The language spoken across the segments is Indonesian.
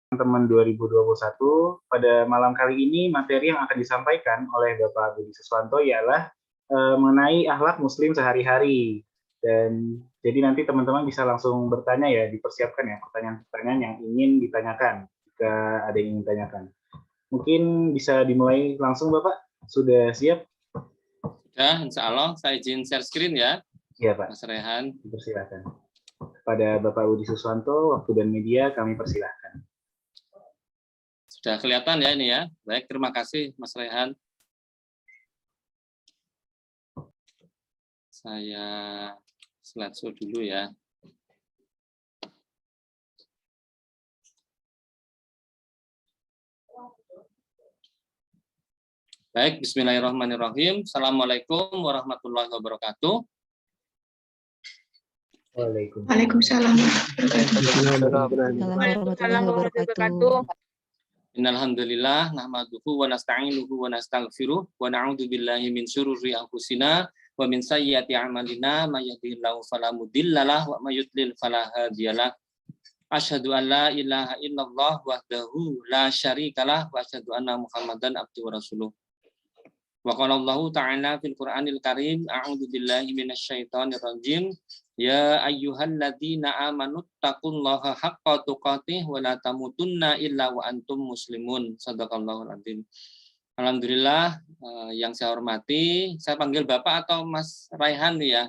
teman 2021. Pada malam kali ini materi yang akan disampaikan oleh Bapak Budi Suswanto ialah mengenai akhlak Muslim sehari-hari. Dan jadi nanti teman-teman bisa langsung bertanya ya, dipersiapkan ya pertanyaan-pertanyaan yang ingin ditanyakan jika ada yang ingin ditanyakan. Mungkin bisa dimulai langsung Bapak, sudah siap? Sudah, insya Allah. Saya izin share screen ya. Iya Pak. Mas Rehan. Dipersilakan. Kepada Bapak Budi Suswanto, waktu dan media kami persilahkan. Sudah kelihatan ya ini ya. Baik, terima kasih Mas Rehan. Saya slideshow dulu ya. Baik, bismillahirrahmanirrahim. Assalamualaikum warahmatullahi wabarakatuh. Waalaikumsalam warahmatullahi wabarakatuh. Innalhamdulillah nahmaduhu wa nasta'inuhu wa nastaghfiruh wa na'udzu billahi min syururi anfusina wa min sayyiati a'malina may yahdihillahu fala mudhillalah wa may yudlil fala hadiyalah. Asyhadu an la ilaha illallah wahdahu la syarikalah wa asyhadu anna Muhammadan abduhu wa rasuluh. Wa qala Allahu ta'ala fil Qur'anil Karim a'udzu billahi minasyaitonir rajim. Ya ayyuhalladzina amanu taqullaha haqqa tuqatih wa la tamutunna illa wa antum muslimun. Shadaqallahul adzim. Alhamdulillah, yang saya hormati, saya panggil Bapak atau Mas Raihan ya?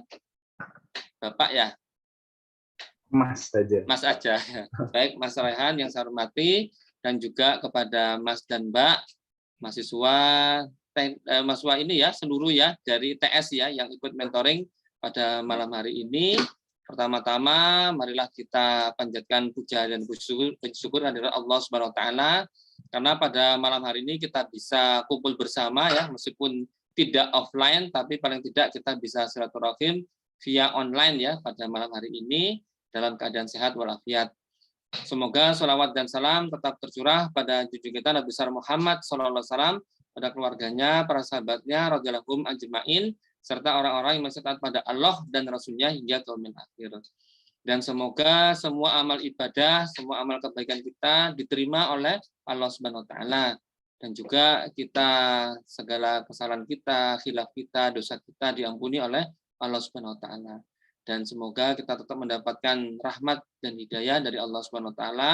Bapak ya? Mas saja. Mas aja. Baik, Mas Raihan yang saya hormati, dan juga kepada Mas dan Mbak mahasiswa ini ya, seluruh ya dari TS ya yang ikut mentoring pada malam hari ini. Pertama-tama marilah kita panjatkan puja dan bersyukur hadirat Allah Subhanahu wa taala karena pada malam hari ini kita bisa kumpul bersama ya, meskipun tidak offline tapi paling tidak kita bisa silaturahim via online ya pada malam hari ini dalam keadaan sehat walafiat. Semoga sholawat dan salam tetap tercurah pada junjungan kita Nabi besar Muhammad SAW, pada keluarganya, para sahabatnya, radhiyallahu ajmain, serta orang-orang yang masih taat pada Allah dan Rasul-Nya hingga yaumil akhir. Dan semoga semua amal ibadah, semua amal kebaikan kita diterima oleh Allah Subhanahu wa taala. Dan juga kita segala kesalahan kita, khilaf kita, dosa kita diampuni oleh Allah Subhanahu wa taala. Dan semoga kita tetap mendapatkan rahmat dan hidayah dari Allah Subhanahu wa taala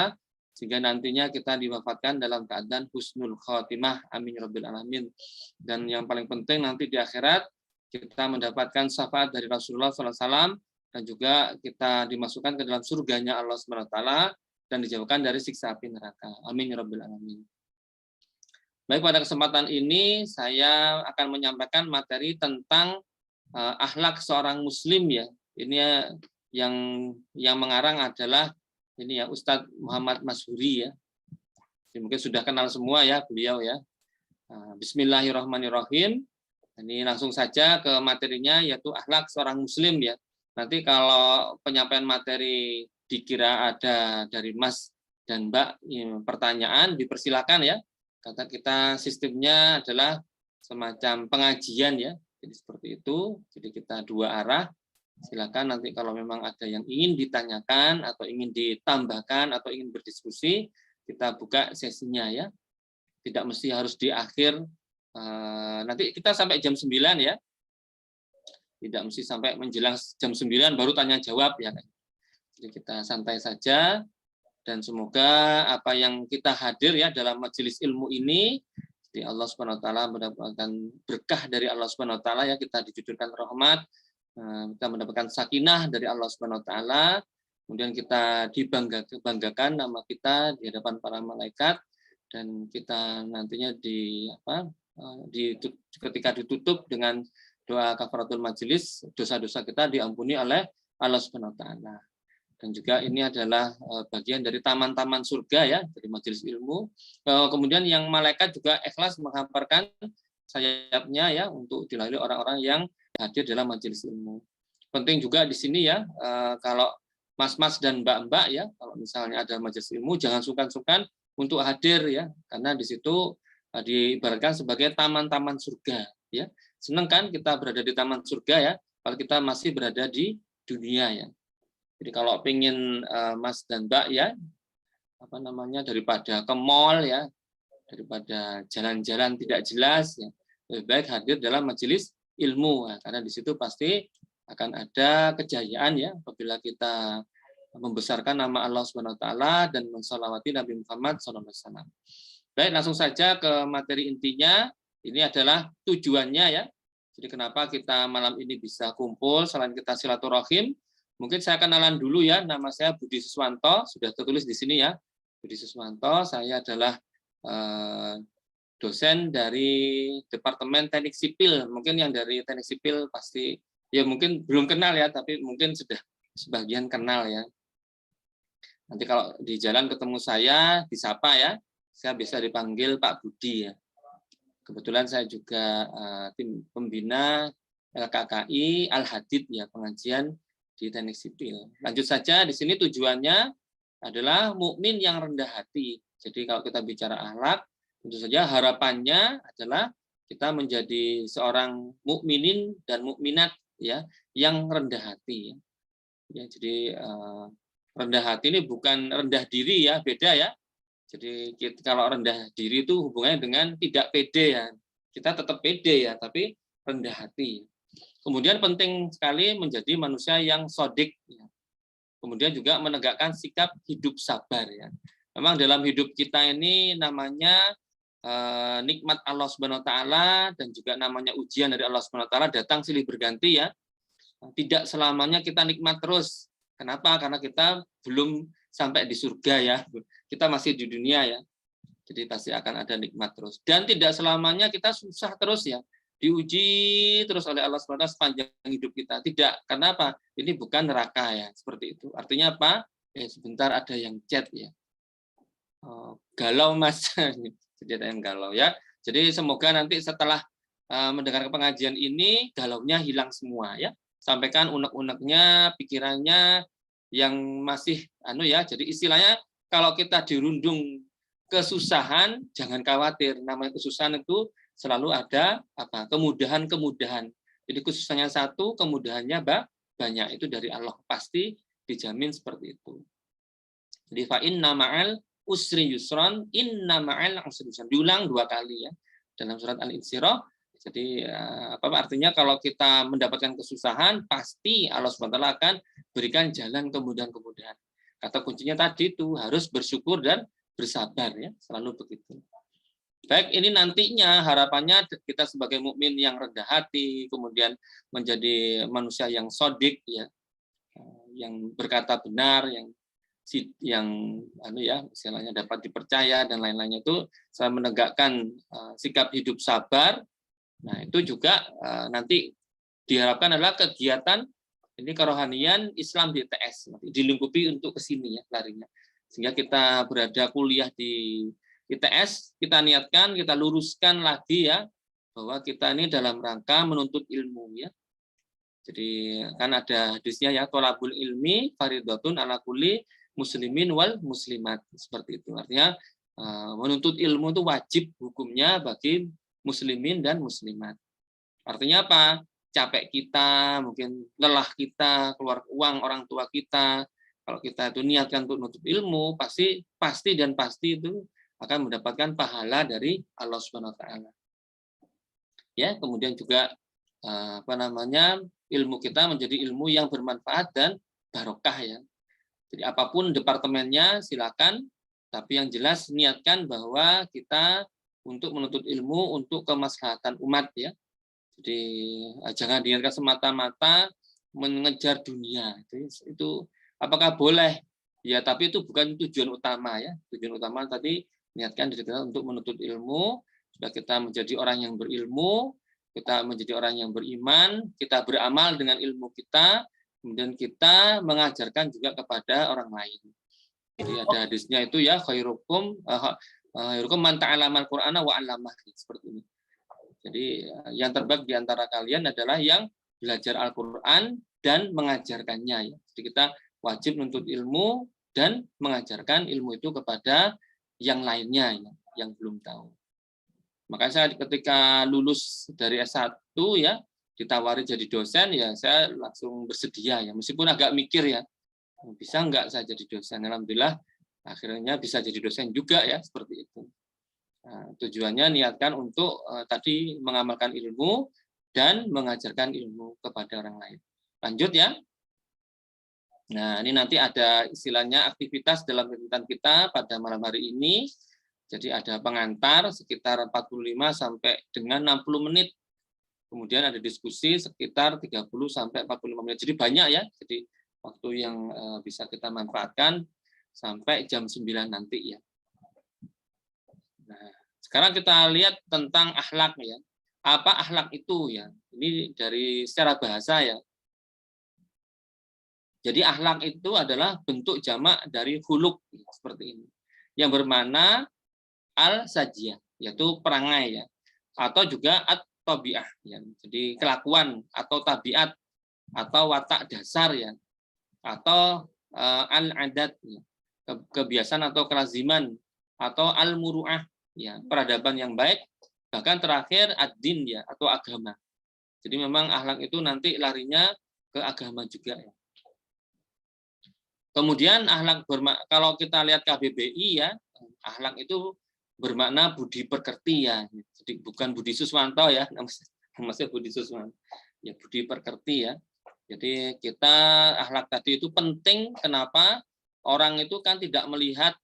sehingga nantinya kita diwafatkan dalam keadaan husnul khotimah, amin ya rabbil alamin. Dan yang paling penting nanti di akhirat kita mendapatkan syafaat dari Rasulullah SAW dan juga kita dimasukkan ke dalam surganya Allah Subhanahu wa taala dan dijauhkan dari siksa api neraka. Amin ya rabbil alamin. Baik, pada kesempatan ini saya akan menyampaikan materi tentang akhlak seorang muslim ya. Ini yang mengarang adalah ini ya Ustadz Muhammad Mashuri ya. Mungkin sudah kenal semua ya beliau ya. Bismillahirrahmanirrahim. Ini langsung saja ke materinya yaitu akhlak seorang muslim ya. Nanti kalau penyampaian materi dikira ada dari Mas dan Mbak pertanyaan dipersilakan ya. Kata kita sistemnya adalah semacam pengajian ya. Jadi seperti itu. Jadi kita dua arah. Silakan nanti kalau memang ada yang ingin ditanyakan atau ingin ditambahkan atau ingin berdiskusi, kita buka sesinya ya. Tidak mesti harus di akhir. Nanti kita sampai jam 9 ya. Tidak mesti sampai menjelang jam 9 baru tanya jawab ya. Jadi kita santai saja dan semoga apa yang kita hadir ya dalam majelis ilmu ini di Allah Subhanahu wa taala mendapatkan berkah dari Allah Subhanahu wa taala ya, kita dicucurkan rahmat, kita mendapatkan sakinah dari Allah Subhanahu wa taala, kemudian kita dibanggakan nama kita di hadapan para malaikat dan kita nantinya ketika ditutup dengan doa kafaratul majelis, dosa-dosa kita diampuni oleh Allah Subhanahu wa taala. Dan juga ini adalah bagian dari taman-taman surga ya, dari majelis ilmu. Kemudian yang malaikat juga ikhlas menghamparkan sayapnya ya untuk dilalui orang-orang yang hadir dalam majelis ilmu. Penting juga di sini ya, kalau mas-mas dan mbak-mbak ya, kalau misalnya ada majelis ilmu jangan sungkan-sungkan untuk hadir ya, karena di situ diibaratkan sebagai taman-taman surga ya. Senang kan kita berada di taman surga ya, kalau kita masih berada di dunia ya. Jadi kalau pengen Mas dan Mbak ya daripada ke mall ya, daripada jalan-jalan tidak jelas ya, lebih baik hadir dalam majelis ilmu ya, karena di situ pasti akan ada kejayaan ya apabila kita membesarkan nama Allah Subhanahu wa taala dan mensalawati Nabi Muhammad SAW. Baik, langsung saja ke materi intinya. Ini adalah tujuannya ya. Jadi kenapa kita malam ini bisa kumpul selain kita silaturahim? Mungkin saya kenalan dulu ya. Nama saya Budi Suswanto, sudah tertulis di sini ya. Budi Suswanto, saya adalah dosen dari Departemen Teknik Sipil. Mungkin yang dari Teknik Sipil pasti ya mungkin belum kenal ya, tapi mungkin sudah sebagian kenal ya. Nanti kalau di jalan ketemu saya, disapa ya. Saya bisa dipanggil Pak Budi ya. Kebetulan saya juga tim pembina LKKI Al-Hadid ya, pengajian di Teknik Sipil. Lanjut saja, di sini tujuannya adalah mukmin yang rendah hati. Jadi kalau kita bicara akhlak, tentu saja harapannya adalah kita menjadi seorang mukminin dan mukminat ya yang rendah hati. Ya, jadi rendah hati ini bukan rendah diri ya, beda ya. Jadi kalau rendah diri itu hubungannya dengan tidak pede ya. Kita tetap pede ya, tapi rendah hati. Kemudian penting sekali menjadi manusia yang sodik. Ya. Kemudian juga menegakkan sikap hidup sabar ya. Memang dalam hidup kita ini namanya nikmat Allah Subhanahu wa taala dan juga namanya ujian dari Allah Subhanahu wa taala datang silih berganti ya. Tidak selamanya kita nikmat terus. Kenapa? Karena kita belum sampai di surga ya. Kita masih di dunia ya. Jadi pasti akan ada nikmat terus. Dan tidak selamanya kita susah terus ya. Diuji terus oleh Allah SWT sepanjang hidup kita. Tidak. Karena apa? Ini bukan neraka ya. Seperti itu. Artinya apa? Ya, sebentar ada yang chat ya. Galau mas. Jadi ada yang galau ya. Jadi semoga nanti setelah mendengar pengajian ini galaunya hilang semua ya. Sampaikan unek-uneknya, pikirannya yang masih jadi istilahnya kalau kita dirundung kesusahan jangan khawatir, namanya kesusahan itu selalu ada kemudahan-kemudahan. Jadi kesusahannya satu, kemudahannya banyak, itu dari Allah, pasti dijamin seperti itu. Jadi fa inna ma'al usri yusran, inna ma'al usri yusran, diulang 2 kali ya dalam surat Al-Insyirah. Jadi artinya kalau kita mendapatkan kesusahan pasti Allah SWT akan berikan jalan kemudahan-kemudahan. Kata kuncinya tadi itu harus bersyukur dan bersabar ya, selalu begitu. Baik, ini nantinya harapannya kita sebagai mukmin yang rendah hati, kemudian menjadi manusia yang sodik ya, yang berkata benar, yang istilahnya dapat dipercaya dan lain-lainnya, itu saya menegakkan sikap hidup sabar. Nah, itu juga nanti diharapkan adalah kegiatan ini kerohanian Islam di ITS, dilingkupi untuk ke sini ya larinya. Sehingga kita berada kuliah di ITS, kita niatkan, kita luruskan lagi ya, bahwa kita ini dalam rangka menuntut ilmu ya. Jadi kan ada hadisnya ya, thalabul ilmi fardhatun ala kulli muslimin wal muslimat, seperti itu. Artinya menuntut ilmu itu wajib hukumnya bagi muslimin dan muslimat. Artinya apa? Capek kita, mungkin lelah kita, keluar uang orang tua kita, kalau kita itu niatkan untuk menuntut ilmu, pasti itu akan mendapatkan pahala dari Allah Subhanahu wa taala. Ya, kemudian juga ilmu kita menjadi ilmu yang bermanfaat dan barokah ya. Jadi apapun departemennya silakan, tapi yang jelas niatkan bahwa kita untuk menuntut ilmu untuk kemaslahatan umat ya. Jadi jangan diniatkan semata-mata mengejar dunia. Itu apakah boleh? Ya, tapi itu bukan tujuan utama ya. Tujuan utama tadi niatkan diri kita untuk menuntut ilmu, supaya kita menjadi orang yang berilmu, kita menjadi orang yang beriman, kita beramal dengan ilmu kita, kemudian kita mengajarkan juga kepada orang lain. Jadi ada hadisnya itu ya, khairukum man ta'allamal Qur'ana wa 'allamah, seperti ini. Jadi yang terbaik di antara kalian adalah yang belajar Al-Qur'an dan mengajarkannya ya. Jadi kita wajib menuntut ilmu dan mengajarkan ilmu itu kepada yang lainnya ya, yang belum tahu. Makanya saya ketika lulus dari S1 ya, ditawari jadi dosen ya, saya langsung bersedia ya, meskipun agak mikir ya, bisa enggak saya jadi dosen. Alhamdulillah akhirnya bisa jadi dosen juga ya, seperti itu. Nah, tujuannya niatkan untuk tadi mengamalkan ilmu dan mengajarkan ilmu kepada orang lain. Lanjut ya. Nah, ini nanti ada istilahnya aktivitas dalam kegiatan kita pada malam hari ini. Jadi ada pengantar sekitar 45 sampai dengan 60 menit. Kemudian ada diskusi sekitar 30 sampai 45 menit. Jadi banyak ya. Jadi waktu yang bisa kita manfaatkan sampai jam 9 nanti ya. Nah, sekarang kita lihat tentang akhlak ya. Apa akhlak itu ya? Ini dari secara bahasa ya. Jadi akhlak itu adalah bentuk jamak dari huluk seperti ini. Yang bermakna al-sajiyah, yaitu perangai ya. Atau juga at-tabi'ah ya. Jadi kelakuan atau tabiat atau watak dasar ya. Atau al-adat ya. Kebiasaan atau kelaziman atau al-muru'ah ya, peradaban yang baik, bahkan terakhir ad-din ya atau agama. Jadi memang akhlak itu nanti larinya ke agama juga ya. Kemudian akhlak kalau kita lihat KBBI ya, akhlak itu bermakna budi pekerti ya. Jadi bukan Budi Suswanto ya, maksudnya Budi Suswanto. Ya budi pekerti ya. Jadi kita akhlak tadi itu penting, kenapa? Orang itu kan tidak melihat,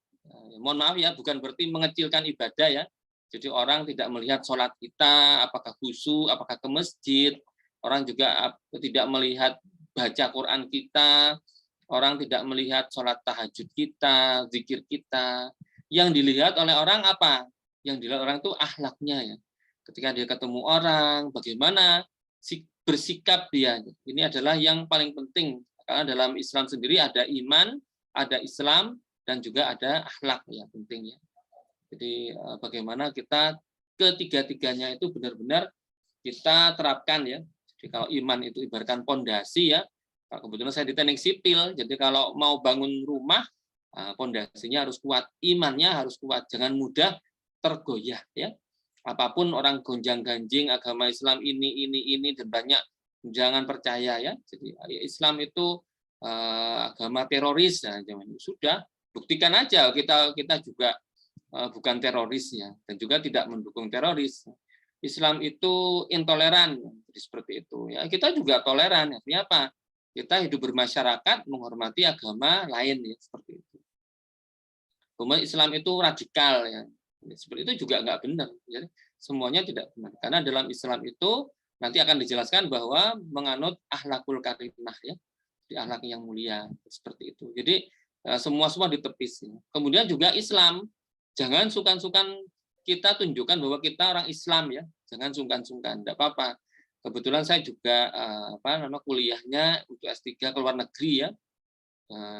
mohon maaf ya, bukan berarti mengecilkan ibadah ya. Jadi orang tidak melihat sholat kita, apakah khusyuk, apakah ke masjid. Orang juga tidak melihat baca Quran kita. Orang tidak melihat sholat tahajud kita, zikir kita. Yang dilihat oleh orang apa? Yang dilihat orang itu akhlaknya ya. Ketika dia ketemu orang, bagaimana bersikap dia. Ini adalah yang paling penting. Karena dalam Islam sendiri ada iman, ada Islam, dan juga ada akhlak ya penting ya. Jadi bagaimana kita ketiga-tiganya itu benar-benar kita terapkan ya. Jadi kalau iman itu ibaratkan pondasi ya. Kebetulan saya di teknik sipil, jadi kalau mau bangun rumah, pondasinya harus kuat, imannya harus kuat, jangan mudah tergoyah ya. Apapun orang gonjang-ganjing agama Islam ini dan banyak, jangan percaya ya. Jadi Islam itu agama teroris, nah, sudah buktikan aja kita juga bukan teroris ya, dan juga tidak mendukung teroris. Islam itu intoleran, jadi seperti itu ya. Kita juga toleran, artinya apa? Kita hidup bermasyarakat, menghormati agama lain ya, seperti itu. Kemudian Islam itu radikal ya, seperti itu juga nggak benar. Jadi semuanya tidak benar. Karena dalam Islam itu nanti akan dijelaskan bahwa menganut akhlakul karimah ya, di akhlak yang mulia seperti itu. Jadi semua ditepis. Ya. Kemudian juga Islam, jangan sungkan-sungkan kita tunjukkan bahwa kita orang Islam ya, jangan sungkan-sungkan, tidak apa-apa. Kebetulan saya juga kuliahnya untuk S3 ke luar negeri ya,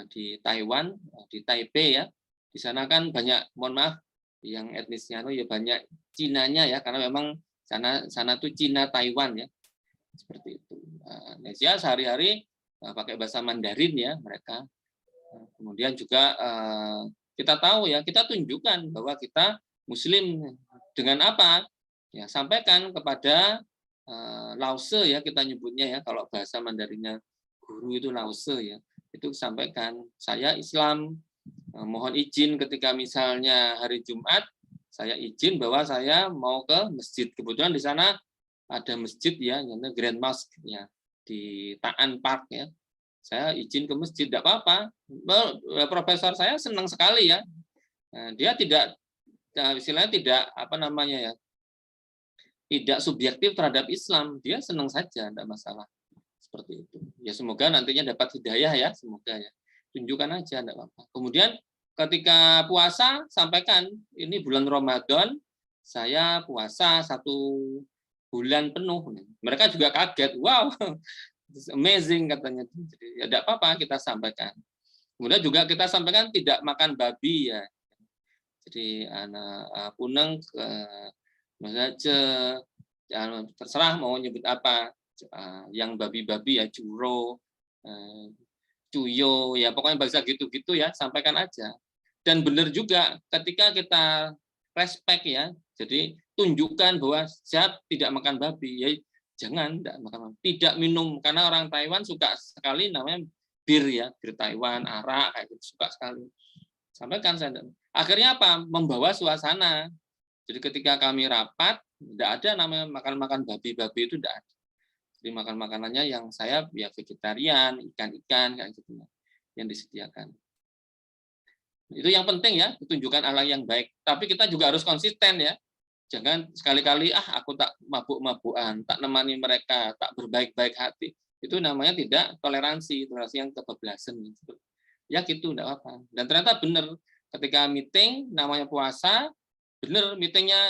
di Taiwan, di Taipei ya. Di sana kan banyak, mohon maaf, yang etnisnya ya banyak Cinanya ya, karena memang sana tuh Cina Taiwan ya, seperti itu. Indonesia sehari-hari pakai bahasa Mandarin ya mereka. Kemudian juga kita tahu ya, kita tunjukkan bahwa kita Muslim dengan apa? Ya sampaikan kepada Lause ya kita nyebutnya ya, kalau bahasa Mandarinnya guru itu Lause ya, itu sampaikan saya Islam, mohon izin ketika misalnya hari Jumat saya izin bahwa saya mau ke masjid, kebetulan di sana ada masjid ya, namanya Grand Mosque ya di Taan Park ya, saya izin ke masjid, tidak apa-apa. Profesor saya senang sekali ya, dia tidak istilahnya tidak tidak subjektif terhadap Islam, dia senang saja, tidak masalah seperti itu. Ya semoga nantinya dapat hidayah ya, semoga ya. Tunjukkan aja, tidak apa-apa. Kemudian ketika puasa sampaikan ini bulan Ramadan, saya puasa 1 bulan penuh. Mereka juga kaget, wow, amazing katanya. Jadi ya tidak apa-apa kita sampaikan. Kemudian juga kita sampaikan tidak makan babi ya. Jadi anak puneng terserah mau nyebut apa, yang babi-babi ya curo, cuyo ya pokoknya bahasa gitu-gitu ya, sampaikan aja. Dan benar juga ketika kita respect ya, jadi tunjukkan bahwa siap tidak makan babi ya, jangan tidak makan babi. Tidak minum, karena orang Taiwan suka sekali namanya bir ya, bir Taiwan, arak kayak gitu suka sekali. Sampaikan saya. Akhirnya apa? Membawa suasana. Jadi ketika kami rapat, tidak ada namanya makan-makan babi-babi, itu tidak ada. Jadi makan makanannya yang saya ya vegetarian, ikan-ikan kayak gitu yang disediakan. Itu yang penting ya, tunjukkan akhlak yang baik. Tapi kita juga harus konsisten ya. Jangan sekali-kali aku tak mabuk-mabukan, tak nemani mereka, tak berbaik-baik hati. Itu namanya tidak toleransi yang kebablasan. Ya gitu, enggak apa. Dan ternyata benar ketika meeting namanya puasa, benar meetingnya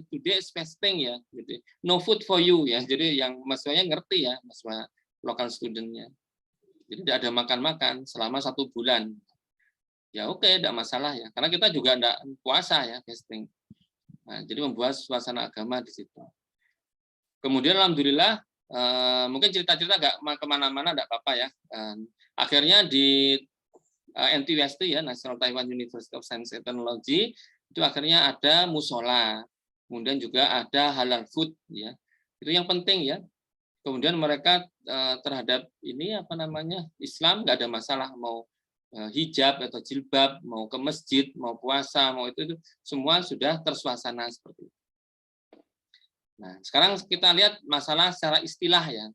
today is fasting ya, gitu. No food for you ya. Jadi yang mahasiswanya ngerti ya, mahasiswa lokal studentnya. Jadi tidak ada makan-makan selama 1 bulan. Ya oke, tidak masalah ya. Karena kita juga tidak puasa ya, fasting. Nah, jadi membuat suasana agama di situ. Kemudian alhamdulillah mungkin cerita-cerita nggak kemana-mana tidak apa-apa ya. Akhirnya di NTUST ya, National Taiwan University of Science and Technology, itu akhirnya ada musola, kemudian juga ada halal food ya. Itu yang penting ya. Kemudian mereka terhadap ini apa namanya Islam nggak ada masalah, mau hijab atau jilbab, mau ke masjid, mau puasa, mau itu semua sudah tersuasana seperti itu. Nah, sekarang kita lihat masalah secara istilah ya.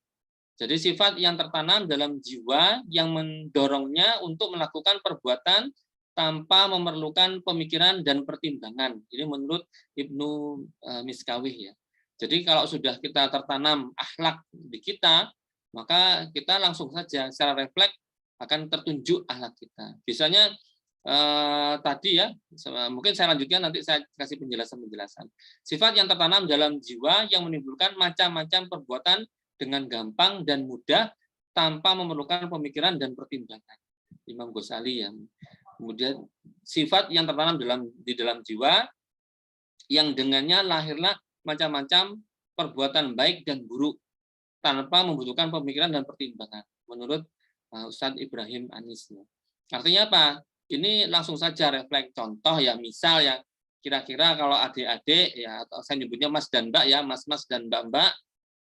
Jadi sifat yang tertanam dalam jiwa yang mendorongnya untuk melakukan perbuatan tanpa memerlukan pemikiran dan pertimbangan. Ini menurut Ibnu Miskawih ya. Jadi kalau sudah kita tertanam akhlak di kita, maka kita langsung saja secara refleks akan tertunjuk akhlak kita. Biasanya tadi ya, mungkin saya lanjutkan nanti saya kasih penjelasan-penjelasan. Sifat yang tertanam dalam jiwa yang menimbulkan macam-macam perbuatan dengan gampang dan mudah tanpa memerlukan pemikiran dan pertimbangan. Imam Ghazali ya. Kemudian sifat yang tertanam di dalam jiwa yang dengannya lahirlah macam-macam perbuatan baik dan buruk tanpa membutuhkan pemikiran dan pertimbangan. Menurut Ustadz Ibrahim Anis. Artinya apa? Ini langsung saja refleks. Contoh ya, misal ya, kira-kira kalau adik-adik ya, atau saya nyebutnya mas dan mbak ya, mas-mas dan mbak-mbak,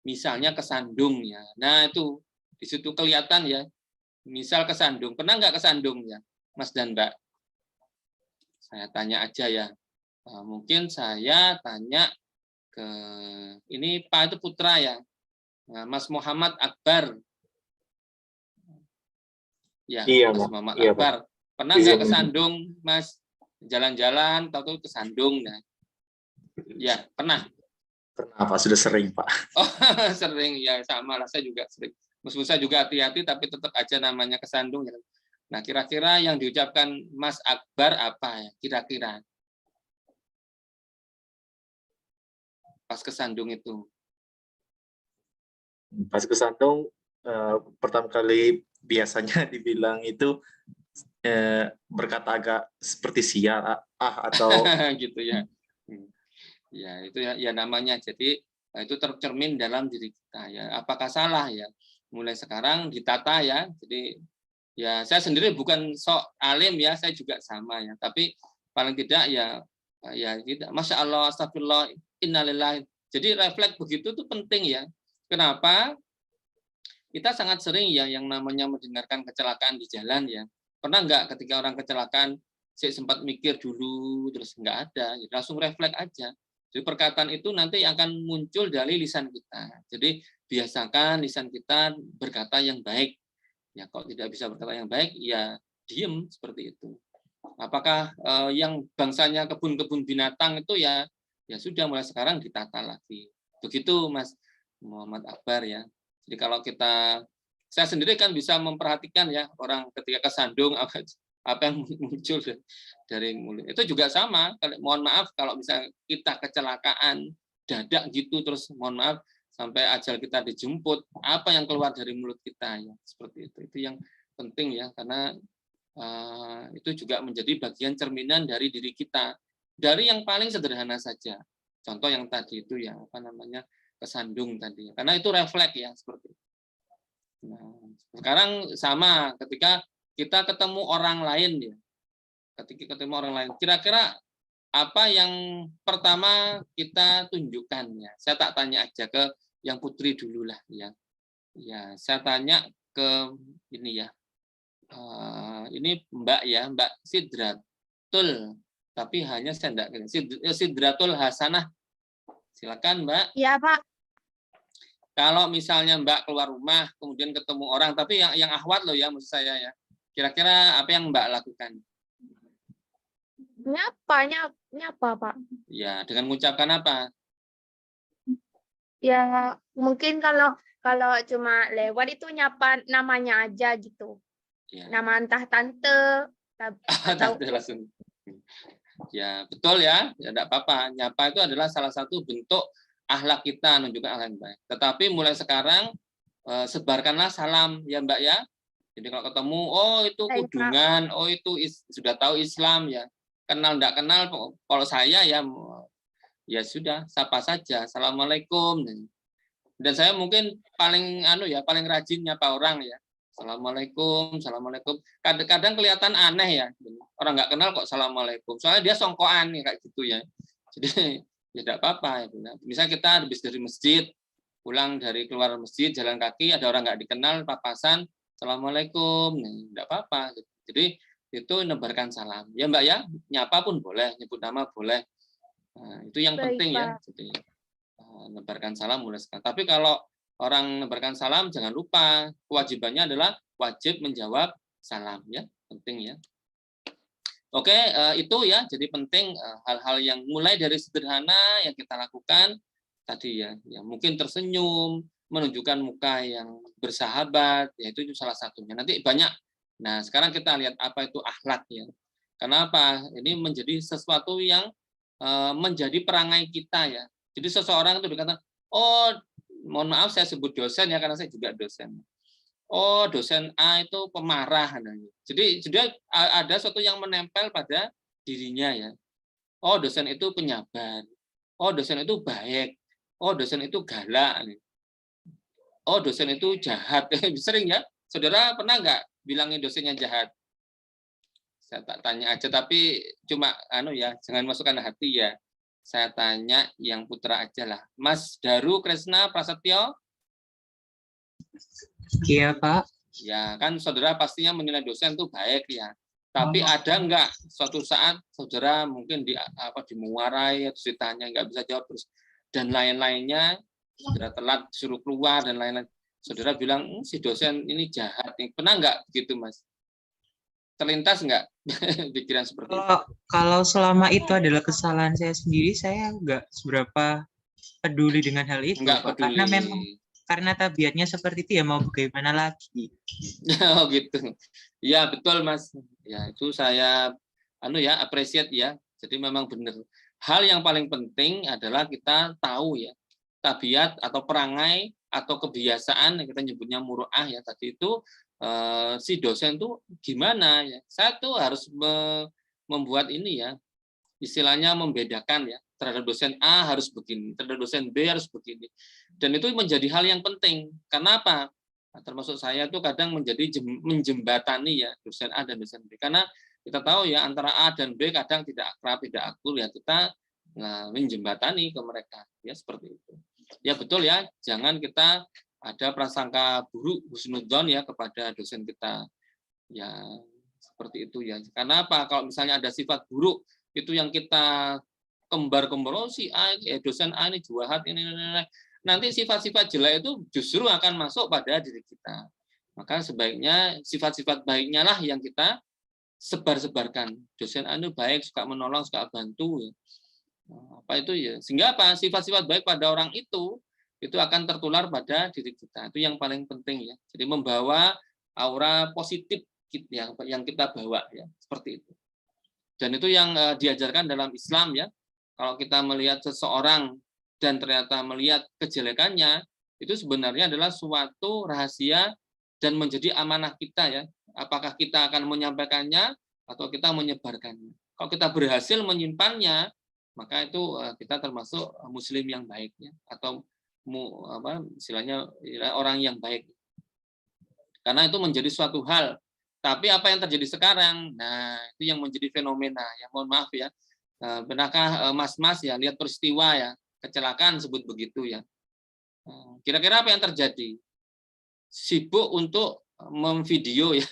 misalnya kesandung ya. Nah itu di situ kelihatan ya. Misal kesandung, pernah nggak kesandung ya, mas dan mbak? Saya tanya aja ya. Mungkin saya tanya ke ini Pak itu putra ya, Mas Muhammad Akbar. Ya, Iya, Mas Pak. Muhammad Iya, Akbar. Pak. Pernah nggak kesandung, Mas? Jalan-jalan, tahu kesandung. Nah, ya, pernah. Pernah Pak, sudah sering Pak. Oh, sering ya, sama lah, saya juga sering. Meskipun saya juga hati-hati, tapi tetap aja namanya kesandung. Nah, kira-kira yang diucapkan Mas Akbar apa ya? Kira-kira pas kesandung itu. Pas kesandung pertama kali biasanya dibilang itu berkata agak seperti sia atau gitu ya. Ya, itu ya namanya. Jadi itu tercermin dalam diri kita ya. Apakah salah ya? Mulai sekarang ditata ya. Jadi ya saya sendiri bukan sok alim ya, saya juga sama ya. Tapi paling tidak ya tidak. Masya Allah, astagfirullah, innalillahi. Jadi refleks begitu tuh penting ya. Kenapa? Kita sangat sering ya yang namanya mendengarkan kecelakaan di jalan ya. Pernah nggak ketika orang kecelakaan, saya sempat mikir dulu, terus nggak ada, langsung refleks aja. Jadi perkataan itu nanti akan muncul dari lisan kita. Jadi biasakan lisan kita berkata yang baik. Ya kalau tidak bisa berkata yang baik, ya diem seperti itu. Apakah yang bangsanya kebun-kebun binatang itu ya sudah mulai sekarang ditata lagi. Begitu Mas Muhammad Akbar ya. Jadi kalau saya sendiri kan bisa memperhatikan ya orang ketika kesandung apa yang muncul dari mulut. Itu juga sama. Mohon maaf kalau misalnya kita kecelakaan dadak gitu terus mohon maaf sampai ajal kita dijemput, apa yang keluar dari mulut kita ya seperti itu. Itu yang penting ya karena itu juga menjadi bagian cerminan dari diri kita. Dari yang paling sederhana saja. Contoh yang tadi itu ya apa namanya kesandung tadi. Karena itu refleks ya seperti itu. Nah, sekarang sama ketika kita ketemu orang lain ya. Ketika ketemu orang lain, kira-kira apa yang pertama kita tunjukkan ya? Saya tak tanya aja ke yang putri dulu lah ya. Ya, saya tanya ke ini ya. Ini Mbak ya, Mbak Sidrat. betul, tapi hanya seendak sidratul hasanah. Silakan Mbak. Iya, Pak. Kalau misalnya Mbak keluar rumah kemudian ketemu orang, tapi yang ahwat loh ya maksud saya ya. Kira-kira apa yang Mbak lakukan? Nyapa, Pak. Ya, dengan mengucapkan apa? Ya, mungkin kalau cuma lewat itu nyapa namanya aja gitu. Ya. Nama entah tante atau Tante langsung. Ya, betul ya. Ya enggak apa-apa. Nyapa itu adalah salah satu bentuk akhlak kita, menunjukkan akhlak yang baik. Tetapi mulai sekarang sebarkanlah salam ya Mbak ya. Jadi kalau ketemu, oh itu kudungan, oh itu sudah tahu Islam ya. Kenal enggak kenal, kalau saya ya sudah, sapa saja. Assalamualaikum. Dan saya mungkin paling paling rajin nyapa orang ya. Assalamualaikum, assalamualaikum. Kadang-kadang kelihatan aneh ya. Orang nggak kenal kok assalamualaikum. Soalnya dia songkoan nih kayak gitu ya. Jadi ya tidak apa-apa. Ya. Misalnya kita habis dari masjid, pulang dari keluar masjid, jalan kaki, ada orang nggak dikenal, papasan, assalamualaikum, tidak apa-apa. Jadi itu nebarkan salam. Ya Mbak ya, nyapa pun boleh, nyebut nama boleh. Nah, itu yang baik, penting Pak. ya. Jadi nebarkan salam mulai sekarang. Tapi kalau orang nebarkan salam, jangan lupa kewajibannya adalah wajib menjawab salam ya, penting ya. Oke, itu ya, jadi penting hal-hal yang mulai dari sederhana yang kita lakukan tadi ya, mungkin tersenyum, menunjukkan muka yang bersahabat, ya itu salah satunya. Nanti banyak. Nah, sekarang kita lihat apa itu akhlak ya. Kenapa? Ini menjadi sesuatu yang menjadi perangai kita ya. Jadi seseorang itu dikatakan, oh mohon maaf saya sebut dosen ya karena saya juga dosen. Oh dosen A itu pemarah. Jadi ada sesuatu yang menempel pada dirinya ya. Oh dosen itu penyabar. Oh dosen itu baik. Oh dosen itu galak. Oh dosen itu jahat. Sering ya. Saudara pernah nggak bilangin dosennya jahat? Saya tak tanya aja tapi cuma jangan masukkan hati ya. Saya tanya yang putra aja lah. Mas Daru Kresna Prasetyo. Iya, Pak. Ya, kan saudara pastinya menilai dosen itu baik ya. Tapi ada enggak suatu saat saudara mungkin dimuarai atau ditanya enggak bisa jawab terus dan lain-lainnya, saudara telat suruh keluar dan lain-lain. Saudara bilang, si dosen ini jahat. Pernah enggak begitu, Mas? Terlintas enggak pikiran seperti itu? Kalau selama itu adalah kesalahan saya sendiri, saya enggak seberapa peduli dengan hal itu, Enggak Pak. peduli. Karena memang tabiatnya seperti itu ya, mau bagaimana lagi. Oh gitu. Ya betul Mas. Ya itu saya appreciate ya. Jadi memang benar. Hal yang paling penting adalah kita tahu ya tabiat atau perangai atau kebiasaan yang kita nyebutnya muru'ah ya tadi itu si dosen tuh gimana ya. Saya tuh harus membuat ini ya istilahnya membedakan ya terhadap dosen A harus begini, terhadap dosen B harus begini. Dan itu menjadi hal yang penting. Kenapa? Nah, termasuk saya tuh kadang menjembatani ya dosen A dan dosen B. Karena kita tahu ya antara A dan B kadang tidak akrab, tidak akur ya kita menjembatani ke mereka ya seperti itu. Ya betul ya, jangan kita ada prasangka buruk husnudzon ya kepada dosen kita. Ya seperti itu ya. Karena apa? Kalau misalnya ada sifat buruk itu yang kita kembar-kembar si A dosen A ini jahat ini. Nanti sifat-sifat jelek itu justru akan masuk pada diri kita. Maka sebaiknya sifat-sifat baiknya lah yang kita sebar-sebarkan. Dosen anu baik, suka menolong, suka bantu. Apa itu ya? Sehingga apa? Sifat-sifat baik pada orang itu akan tertular pada diri kita. Itu yang paling penting ya. Jadi membawa aura positif yang kita bawa ya, seperti itu. Dan itu yang diajarkan dalam Islam ya. Kalau kita melihat seseorang dan ternyata melihat kejelekannya, itu sebenarnya adalah suatu rahasia dan menjadi amanah kita ya. Apakah kita akan menyampaikannya atau kita menyebarkannya. Kalau kita berhasil menyimpannya, maka itu kita termasuk muslim yang baik ya, atau istilahnya orang yang baik. Karena itu menjadi suatu hal. Tapi apa yang terjadi sekarang? Nah, itu yang menjadi fenomena ya. Mohon maaf ya. Benarkah mas-mas ya lihat peristiwa ya kecelakaan sebut begitu ya. Kira-kira apa yang terjadi? Sibuk untuk memvideo ya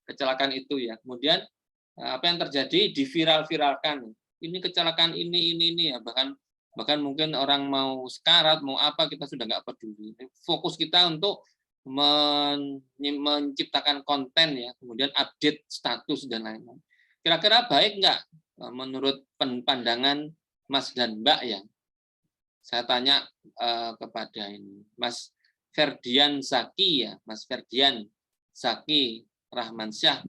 kecelakaan itu ya. Kemudian apa yang terjadi diviral-viralkan. Ini kecelakaan ini ya, bahkan mungkin orang mau sekarat, mau apa, kita sudah nggak peduli. Fokus kita untuk menciptakan konten ya, kemudian update status dan lain-lain. Kira-kira baik nggak menurut pandangan Mas dan Mbak ya? Saya tanya kepada ini Mas Ferdian Zaki ya, Mas Ferdian Zaki Rahmansyah.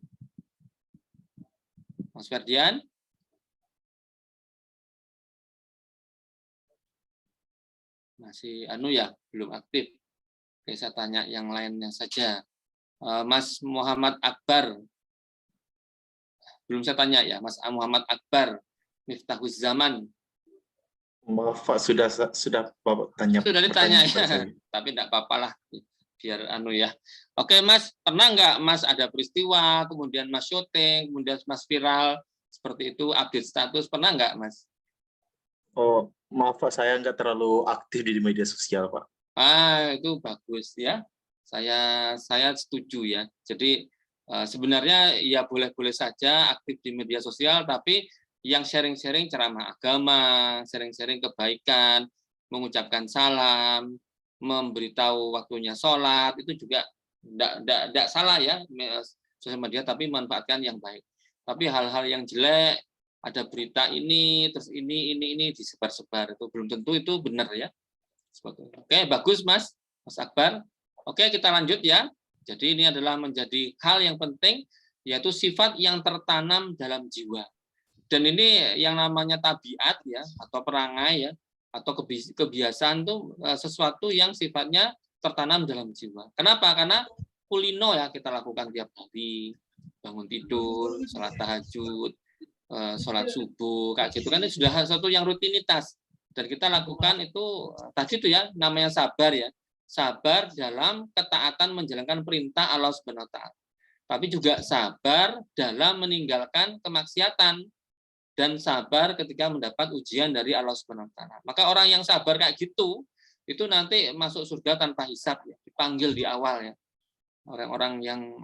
Mas Ferdian? Masih ya, belum aktif. Oke, saya tanya yang lainnya saja. Mas Muhammad Akbar. Belum saya tanya ya, Mas Muhammad Akbar, Miftahuz Zaman. Maaf Pak, sudah Bapak tanya. Sudah ditanya ya, tapi enggak apa-apa lah, biar ya. Oke Mas, pernah nggak Mas ada peristiwa, kemudian Mas syuting, kemudian Mas viral, seperti itu, update status, pernah nggak Mas? Oh, maaf Pak, saya nggak terlalu aktif di media sosial Pak. Itu bagus ya. Saya setuju ya. Jadi sebenarnya ya boleh-boleh saja aktif di media sosial, tapi yang sharing-sharing ceramah agama, sharing-sharing kebaikan, mengucapkan salam, memberitahu waktunya sholat, itu juga tidak salah ya sosial media, tapi manfaatkan yang baik. Tapi hal-hal yang jelek, ada berita ini, terus ini disebar-sebar, itu belum tentu itu benar ya. Oke, bagus Mas Akbar. Oke, kita lanjut ya. Jadi ini adalah menjadi hal yang penting, yaitu sifat yang tertanam dalam jiwa. Dan ini yang namanya tabiat ya, atau perangai ya, atau kebiasaan itu sesuatu yang sifatnya tertanam dalam jiwa. Kenapa? Karena kulino ya kita lakukan tiap hari, bangun tidur, sholat tahajud, sholat subuh, kayak gitu kan, itu sudah sesuatu yang rutinitas. Dan kita lakukan itu tadi itu ya, namanya sabar ya. Sabar dalam ketaatan menjalankan perintah Allah Subhanahu wa taala. Tapi juga sabar dalam meninggalkan kemaksiatan. Dan sabar ketika mendapat ujian dari Allah Subhanahu wa taala. Maka orang yang sabar kayak gitu, itu nanti masuk surga tanpa hisab ya, dipanggil di awal ya. Orang-orang yang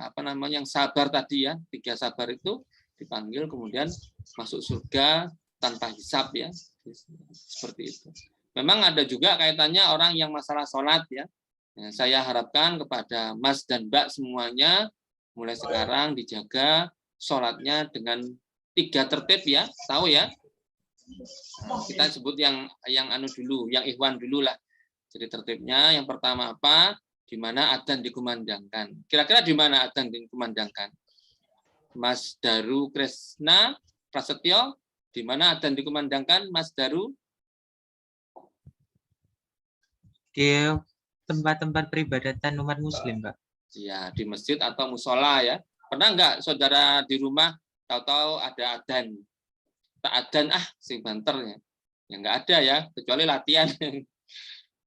yang sabar tadi ya, 3 sabar itu dipanggil kemudian masuk surga tanpa hisab ya. Seperti itu. Memang ada juga kaitannya orang yang masalah sholat ya. Saya harapkan kepada Mas dan Mbak semuanya mulai sekarang dijaga sholatnya dengan 3 tertib ya, tahu ya. Kita sebut yang dulu, yang ikhwan dulu lah. Jadi tertibnya yang pertama apa? Di mana adzan dikumandangkan. Kira-kira di mana adzan dikumandangkan? Mas Daru Kresna Prasetyo, di mana adzan dikumandangkan Mas Daru? Di tempat-tempat peribadatan umat muslim, Pak. Ya, di masjid atau musola ya. Pernah nggak saudara di rumah tahu-tahu ada adzan, tak adzan sing banter ya, nggak ada ya, kecuali latihan.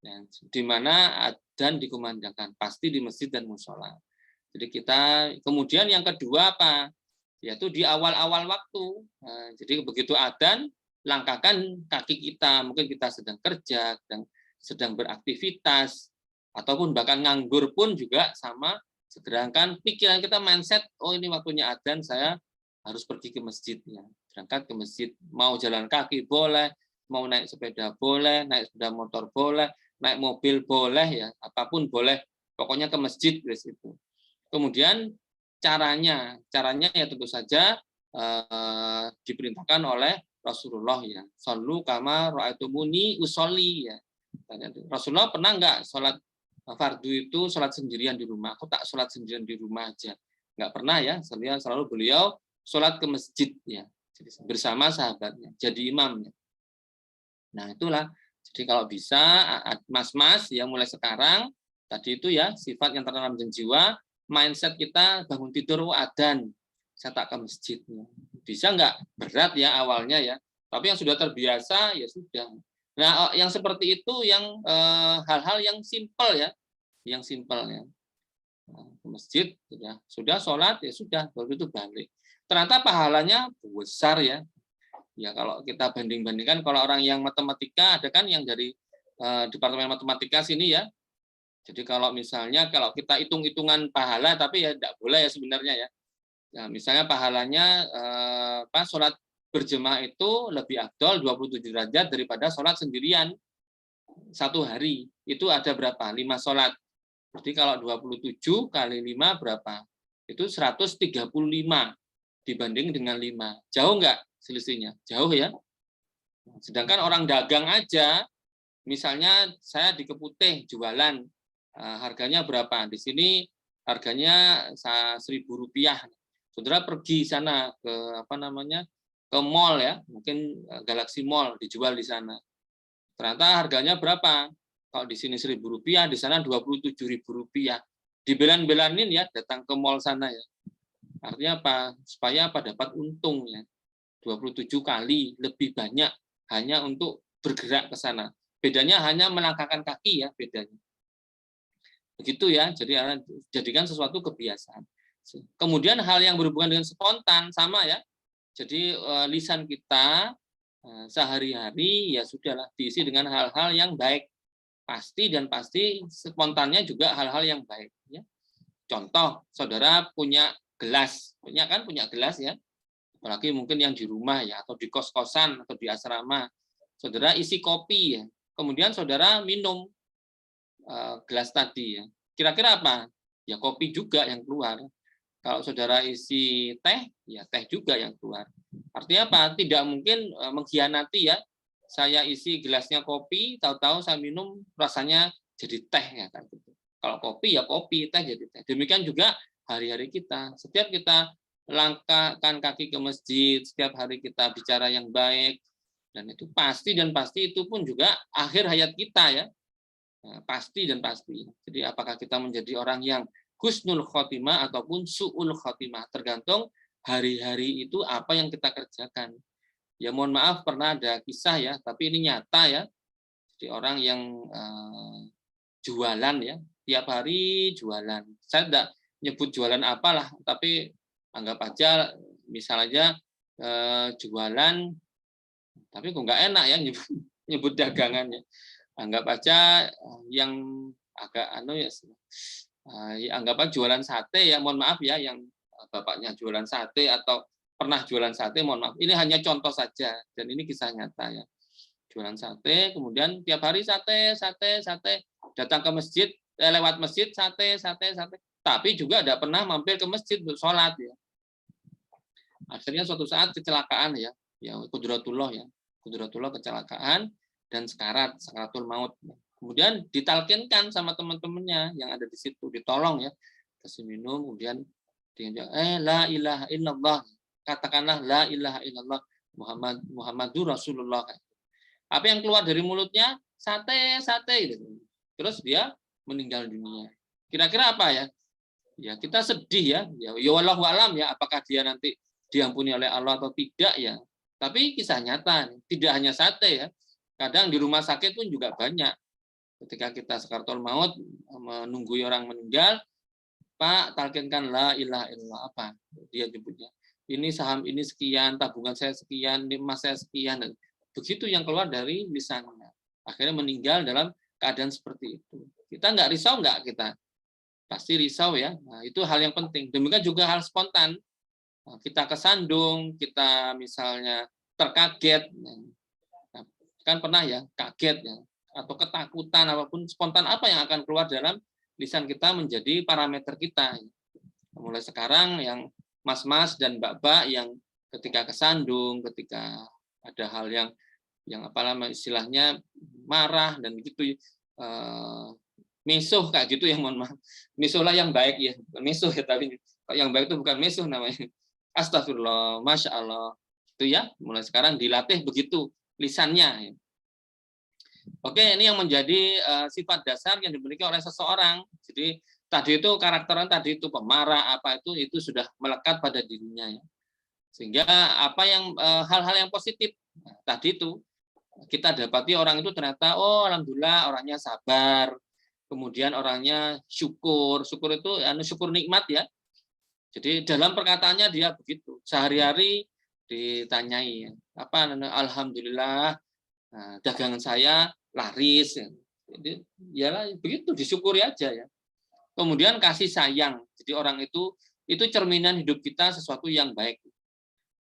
Ya, di mana adzan dikumandangkan pasti di masjid dan musola. Jadi kita kemudian yang kedua apa? Yaitu di awal-awal waktu. Nah, jadi begitu adzan, langkahkan kaki kita, mungkin kita sedang kerja, sedang beraktivitas, ataupun bahkan nganggur pun juga sama. Segerakan pikiran kita, mindset, oh ini waktunya adzan, saya harus pergi ke masjid ya. Berangkat ke masjid, mau jalan kaki boleh, mau naik sepeda boleh, naik sepeda motor boleh, naik mobil boleh ya, apapun boleh, pokoknya ke masjid guys itu. Kemudian caranya ya tentu saja diperintahkan oleh Rasulullah ya. Shollu kama ra'aitumuni usolli ya. Rasulullah pernah nggak sholat fardu itu sholat sendirian di rumah? Aku tak sholat sendirian di rumah aja. Nggak pernah ya, selalu beliau sholat ke masjid ya, jadi bersama sahabatnya, jadi imamnya. Nah itulah, jadi kalau bisa mas-mas ya mulai sekarang tadi itu ya sifat yang tertanam dalam jiwa, mindset kita bangun tidur adzan, saya tak ke masjid. Bisa nggak? Berat ya awalnya ya, tapi yang sudah terbiasa ya sudah. Nah yang seperti itu yang hal-hal yang simpel ya, ke masjid ya, sudah sholat ya sudah, baru itu balik. Ternyata pahalanya besar ya. Ya kalau kita banding-bandingkan, kalau orang yang matematika ada kan yang dari departemen matematika sini ya. Jadi kalau misalnya kalau kita hitung-hitungan pahala, tapi ya tidak boleh ya sebenarnya ya. Ya, misalnya pahalanya sholat berjemaah itu lebih afdol 27 derajat daripada sholat sendirian satu hari. Itu ada berapa? 5 sholat. Jadi kalau 27 kali 5 berapa? Itu 135 dibanding dengan 5. Jauh nggak selisihnya? Jauh ya. Sedangkan orang dagang aja, misalnya saya di Keputih jualan, harganya berapa? Di sini harganya Rp1.000. Saudara pergi sana ke ke mall ya, mungkin Galaxy Mall dijual di sana. Ternyata harganya berapa? Kalau di sini Rp1.000, di sana Rp27.000. Dibelan-belanin ya, datang ke mall sana ya. Artinya apa? Supaya dapat untung ya. 27 kali lebih banyak hanya untuk bergerak ke sana. Bedanya hanya melangkahkan kaki ya, bedanya. Begitu ya, jadi jadikan sesuatu kebiasaan. Kemudian hal yang berhubungan dengan spontan sama ya. Jadi lisan kita sehari-hari ya sudahlah diisi dengan hal-hal yang baik. Pasti spontannya juga hal-hal yang baik ya. Contoh, saudara punya gelas ya. Apalagi mungkin yang di rumah ya, atau di kos-kosan atau di asrama. Saudara isi kopi ya. Kemudian saudara minum gelas tadi ya. Kira-kira apa? Ya kopi juga yang keluar. Kalau saudara isi teh, ya teh juga yang keluar. Artinya apa? Tidak mungkin mengkhianati ya. Saya isi gelasnya kopi, tahu-tahu saya minum rasanya jadi teh ya kan gitu. Kalau kopi ya kopi, teh jadi teh. Demikian juga hari-hari kita. Setiap kita langkahkan kaki ke masjid, setiap hari kita bicara yang baik, dan itu pasti itu pun juga akhir hayat kita ya. Pasti. Jadi apakah kita menjadi orang yang husnul khotimah ataupun su'ul khotimah, tergantung hari-hari itu apa yang kita kerjakan. Ya mohon maaf pernah ada kisah ya, tapi ini nyata ya. Jadi orang yang jualan ya, tiap hari jualan. Saya tidak nyebut jualan apalah, tapi anggap aja misalnya jualan, tapi kok nggak enak ya nyebut dagangannya. Anggap aja yang agak anggap aja jualan sate ya, mohon maaf ya, yang bapaknya jualan sate atau pernah jualan sate, mohon maaf. Ini hanya contoh saja, dan ini kisah nyata ya. Jualan sate, kemudian tiap hari sate, datang ke masjid, lewat masjid sate. Tapi juga tidak pernah mampir ke masjid untuk sholat ya. Akhirnya suatu saat kecelakaan ya qudratullah kecelakaan dan sakaratul maut. Kemudian ditalkinkan sama teman-temannya yang ada di situ, ditolong ya, kasih minum, kemudian la ilaha illallah, katakanlah la ilaha illallah Muhammadur Rasulullah. Apa yang keluar dari mulutnya? Sate gitu. Terus dia meninggal dunia. Kira-kira apa ya? Ya kita sedih ya. Ya wallahu alam ya, apakah dia nanti diampuni oleh Allah atau tidak ya. Tapi kisah nyata, tidak hanya sate ya. Kadang di rumah sakit pun juga banyak. Ketika kita sakaratul maut menunggu orang meninggal, Pak, talkinkan la ilaha illallah, apa? Dia nyebutnya. Ini saham ini sekian, tabungan saya sekian, emas saya sekian. Begitu yang keluar dari lisannya. Akhirnya meninggal dalam keadaan seperti itu. Kita nggak risau nggak kita? Pasti risau ya. Nah, itu hal yang penting. Demikian juga hal spontan. Kita kesandung, kita misalnya terkaget. Kan pernah ya, kaget ya. Atau ketakutan apapun, spontan apa yang akan keluar dalam lisan kita menjadi parameter kita. Mulai sekarang yang mas-mas dan mbak-mbak yang ketika kesandung, ketika ada hal yang istilahnya marah dan begitu, mesuh kayak gitu ya, mohon maaf. Mesuh lah yang baik ya, bukan mesuh ya, tapi yang baik itu bukan mesuh namanya. Astagfirullah, masya Allah. Itu ya, mulai sekarang dilatih begitu lisannya. Oke, ini yang menjadi sifat dasar yang dimiliki oleh seseorang. Jadi tadi itu karakternya tadi itu pemarah apa itu sudah melekat pada dirinya ya. Sehingga apa yang hal-hal yang positif tadi itu kita dapati orang itu ternyata alhamdulillah orangnya sabar, kemudian orangnya syukur itu syukur nikmat ya. Jadi dalam perkataannya dia begitu, sehari-hari ditanyai ya, alhamdulillah dagangan saya laris ya. Jadi begitu disyukuri aja ya. Kemudian kasih sayang, jadi orang itu itu cerminan hidup kita sesuatu yang baik.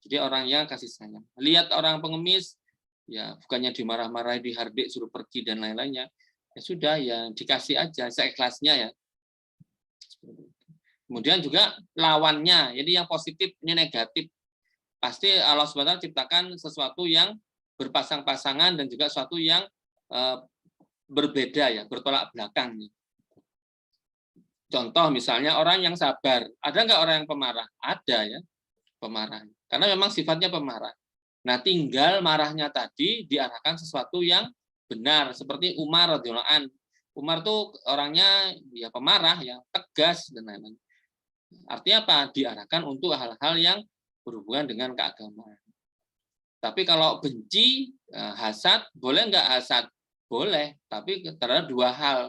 Jadi orang yang kasih sayang. Lihat orang pengemis, ya bukannya dimarah-marahi, dihardik, suruh pergi dan lain-lainnya. Ya sudah, ya dikasih aja seikhlasnya ya. Kemudian juga lawannya, jadi yang positif ini negatif. Pasti Allah SWT ciptakan sesuatu yang berpasang-pasangan dan juga sesuatu yang berbeda ya, bertolak belakang. Contoh misalnya orang yang sabar, ada nggak orang yang pemarah? Ada ya, pemarah. Karena memang sifatnya pemarah. Nah, tinggal marahnya tadi diarahkan sesuatu yang benar, seperti Umar radhiyallahu an. Umar tuh orangnya ya pemarah, ya tegas dan lain-lain. Artinya apa? Diarahkan untuk hal-hal yang berhubungan dengan keagamaan. Tapi kalau benci, hasad, boleh nggak hasad? Boleh, tapi terhadap dua hal,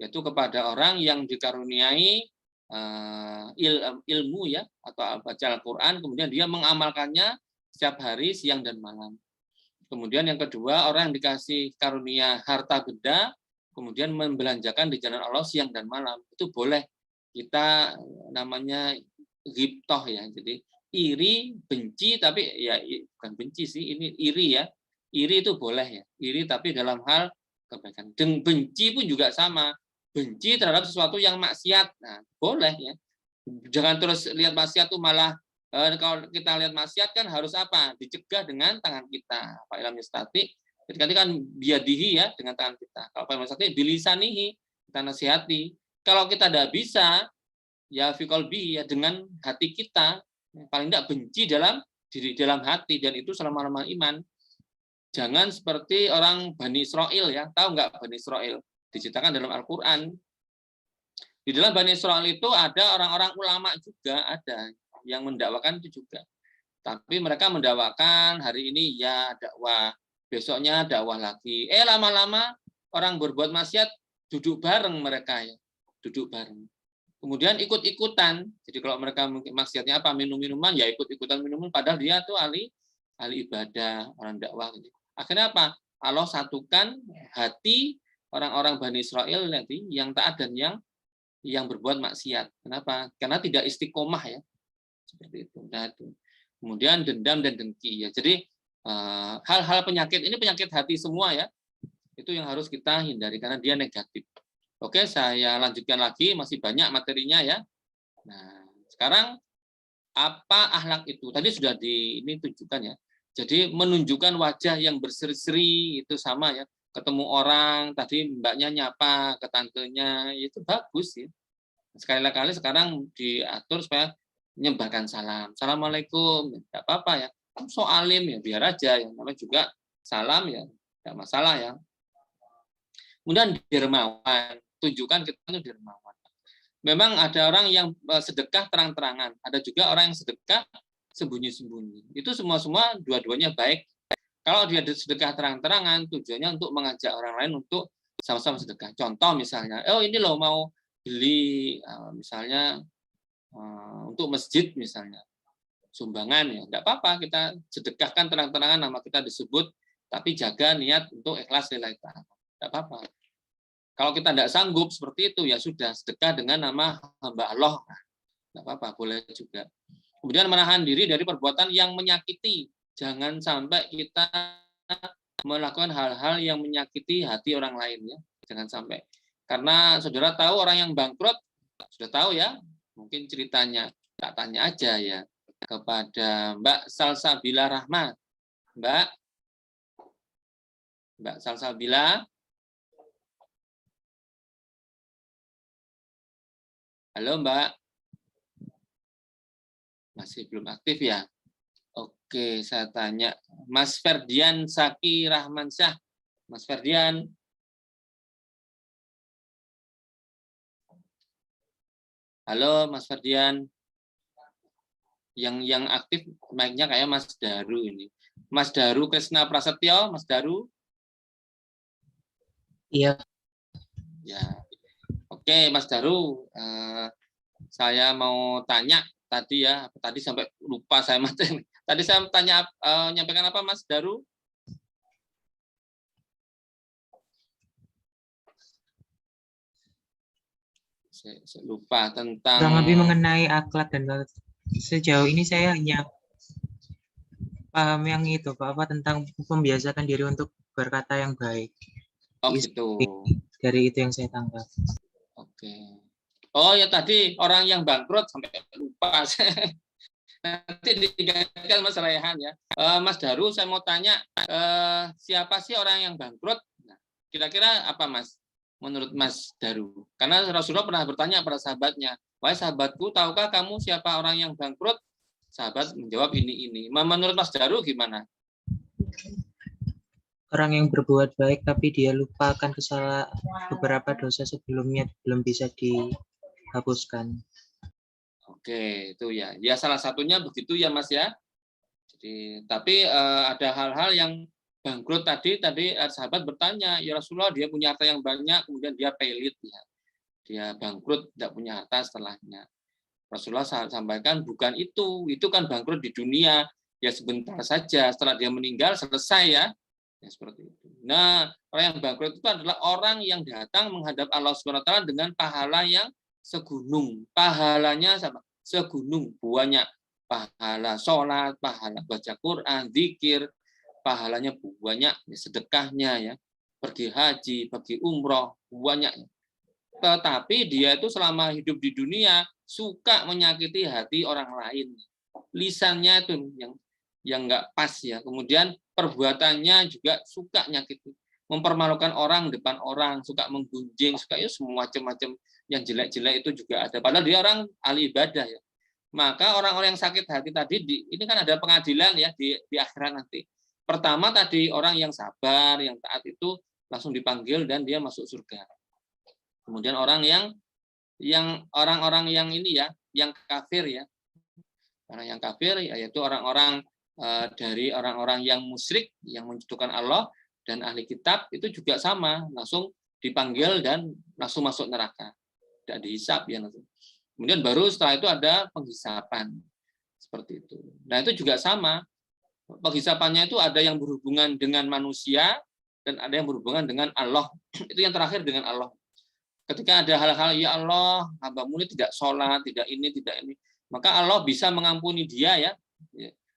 yaitu kepada orang yang dikaruniai ilmu ya, atau baca Al-Quran, kemudian dia mengamalkannya setiap hari, siang dan malam. Kemudian yang kedua, orang yang dikasih karunia harta benda, kemudian membelanjakan di jalan Allah siang dan malam, itu boleh. Kita namanya ghibtoh ya, jadi iri, benci, tapi ya bukan benci sih, ini iri ya. Iri itu boleh ya, iri tapi dalam hal kebaikan. Dan benci pun juga sama, benci terhadap sesuatu yang maksiat, nah boleh ya. Jangan terus lihat maksiat tuh malah kalau kita lihat maksiat kan harus apa? Dicegah dengan tangan kita. Pak Ilham Yustati, ketika itu kan biadihi ya, dengan tangan kita. Kalau Pak Ilham Yustati bilisanihi, kita nasihati. Kalau kita tidak bisa, ya fikolbi ya dengan hati kita, paling tidak benci dalam diri, dalam hati, dan itu selama-lamanya iman. Jangan seperti orang Bani Israel ya, tahu nggak Bani Israel? Diceritakan dalam Al-Quran. Di dalam Bani Israel itu ada orang-orang ulama juga, ada yang mendakwakan itu juga. Tapi mereka mendakwakan hari ini ya dakwah, besoknya dakwah lagi. Lama-lama orang berbuat maksiat duduk bareng mereka ya, duduk bareng. Kemudian ikut-ikutan. Jadi kalau mereka maksiatnya apa, minum-minuman, ya ikut-ikutan minuman, padahal dia tuh ahli ibadah, orang dakwah. Gitu. Akhirnya apa? Allah satukan hati orang-orang Bani Israel nanti yang taat dan yang berbuat maksiat. Kenapa? Karena tidak istiqomah ya. Seperti itu. Nah, itu. Kemudian dendam dan dengki ya. Jadi hal-hal penyakit ini penyakit hati semua ya. Itu yang harus kita hindari karena dia negatif. Oke, saya lanjutkan lagi, masih banyak materinya ya. Nah, sekarang apa akhlak itu? Tadi sudah ini tunjukkan ya. Jadi menunjukkan wajah yang berseri-seri itu sama ya. Ketemu orang, tadi mbaknya nyapa ke tantenya, itu bagus ya. Sekali-kali sekarang diatur supaya menyebarkan salam. Assalamualaikum, tidak apa-apa ya. Kamu so alim ya, biar aja yang namanya juga salam ya, tidak masalah ya. Kemudian dermawan, tunjukkan kita itu dermawan. Memang ada orang yang sedekah terang-terangan, ada juga orang yang sedekah sembunyi-sembunyi. Itu semua dua-duanya baik. Kalau dia sedekah terang-terangan, tujuannya untuk mengajak orang lain untuk sama-sama sedekah. Contoh misalnya, ini loh mau beli misalnya untuk masjid misalnya, sumbangan ya, tidak apa-apa, kita sedekahkan terang-terangan, nama kita disebut, tapi jaga niat untuk ikhlas lillahi ta'ala. Tidak apa-apa. Kalau kita tidak sanggup seperti itu, ya sudah, sedekah dengan nama hamba Allah. Tidak apa-apa, boleh juga. Kemudian menahan diri dari perbuatan yang menyakiti. Jangan sampai kita melakukan hal-hal yang menyakiti hati orang lain. Ya. Jangan sampai. Karena saudara tahu orang yang bangkrut, sudah tahu ya, mungkin ceritanya. Tak tanya aja ya kepada Mbak Salsabila Rahmat. Mbak Salsabila. Halo Mbak. Masih belum aktif ya? Oke, saya tanya. Mas Ferdian Saki Rahmansyah. Mas Ferdian. Halo Mas Ferdian. Yang aktif mic-nya kayak Mas Daru ini. Mas Daru Krisna Prasetyo, Mas Daru. Iya. Ya. Oke, Mas Daru. Saya mau tanya tadi ya. Tadi sampai lupa saya materi. Tadi saya tanya nyampaikan apa Mas Daru? Saya lupa tentang kurang lebih mengenai akhlak dan sejauh ini saya hanya paham yang itu Pak, apa tentang membiasakan diri untuk berkata yang baik. gitu. Dari itu yang saya tangkap. Oke. Oh ya tadi orang yang bangkrut sampai lupa. Nanti digantikan Mas Raihan ya. Mas Daru, saya mau tanya siapa sih orang yang bangkrut? Nah, kira-kira apa Mas? Menurut Mas Daru? Karena Rasulullah pernah bertanya pada sahabatnya, wahai sahabatku, tahukah kamu siapa orang yang bangkrut? Sahabat menjawab ini. Menurut Mas Daru gimana? Orang yang berbuat baik tapi dia lupakan beberapa dosa sebelumnya belum bisa dihapuskan. Oke, itu ya. Ya salah satunya begitu ya Mas ya. Jadi tapi ada hal-hal yang bangkrut tadi sahabat bertanya, ya Rasulullah dia punya harta yang banyak kemudian dia pelit ya. Dia bangkrut tidak punya harta setelahnya. Rasulullah sampaikan bukan itu kan bangkrut di dunia ya sebentar saja, setelah dia meninggal selesai ya. Ya seperti itu. Nah, orang yang bangkrut itu adalah orang yang datang menghadap Allah SWT dengan pahala yang segunung. Pahalanya sama segunung, banyak. Pahala sholat, pahala baca Quran, zikir, pahalanya banyak, sedekahnya ya, pergi haji, pergi umroh, banyak. Tetapi dia itu selama hidup di dunia suka menyakiti hati orang lain. Lisannya itu yang nggak pas ya. Kemudian perbuatannya juga suka nyakiti, mempermalukan orang depan orang, suka menggunjing, suka ya semua macam-macam yang jelek-jelek itu juga ada. Padahal dia orang ahli ibadah ya. Maka orang-orang yang sakit hati tadi ini kan ada pengadilan ya di akhirat nanti. Pertama tadi orang yang sabar, yang taat itu langsung dipanggil dan dia masuk surga. Kemudian orang-orang yang ini ya, yang kafir ya. Orang yang kafir yaitu orang-orang dari orang-orang yang musyrik, yang mencutukan Allah dan ahli kitab itu juga sama, langsung dipanggil dan langsung masuk neraka. Tidak dihisap ya langsung. Kemudian baru setelah itu ada penghisapan. Seperti itu. Nah, itu juga sama. Penghisapannya itu ada yang berhubungan dengan manusia dan ada yang berhubungan dengan Allah. Itu yang terakhir dengan Allah. Ketika ada hal-hal, ya Allah, hamba-Mu ini tidak sholat, tidak ini, maka Allah bisa mengampuni dia ya.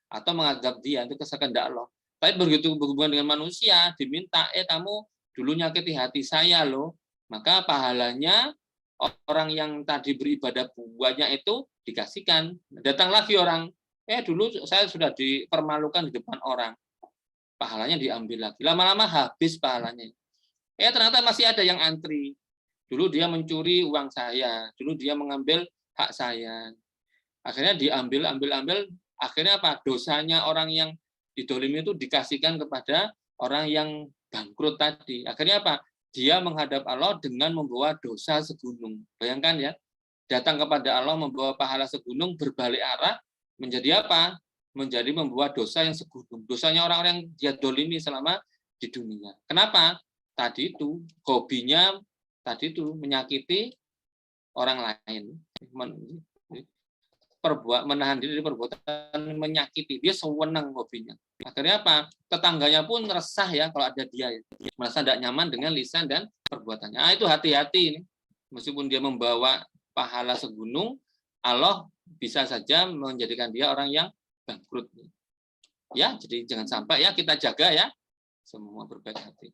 Atau mengadab dia, itu kehendak Allah. Tapi begitu berhubungan dengan manusia, diminta, kamu dulu nyakiti hati saya loh, maka pahalanya orang yang tadi beribadah banyak itu dikasihkan. Datang lagi orang, dulu saya sudah dipermalukan di depan orang, pahalanya diambil lagi. Lama-lama habis pahalanya. Ternyata masih ada yang antri. Dulu dia mencuri uang saya, dulu dia mengambil hak saya. Akhirnya diambil, akhirnya apa? Dosanya orang yang didolimi itu dikasihkan kepada orang yang bangkrut tadi. Akhirnya apa? Dia menghadap Allah dengan membawa dosa segunung. Bayangkan ya, datang kepada Allah membawa pahala segunung, berbalik arah, menjadi apa? Menjadi membawa dosa yang segunung. Dosanya orang-orang yang dia dolimi selama di dunia. Kenapa? Tadi itu, hobinya tadi itu menyakiti orang lain. Menahan diri dari perbuatan menyakiti, dia sewenang hobinya. Akhirnya apa? Tetangganya pun resah ya kalau ada dia, merasa tidak nyaman dengan lisan dan perbuatannya. Itu hati-hati ini. Meskipun dia membawa pahala segunung, Allah bisa saja menjadikan dia orang yang bangkrut. Ya, jadi jangan sampai ya, kita jaga ya, semua berbaik hati.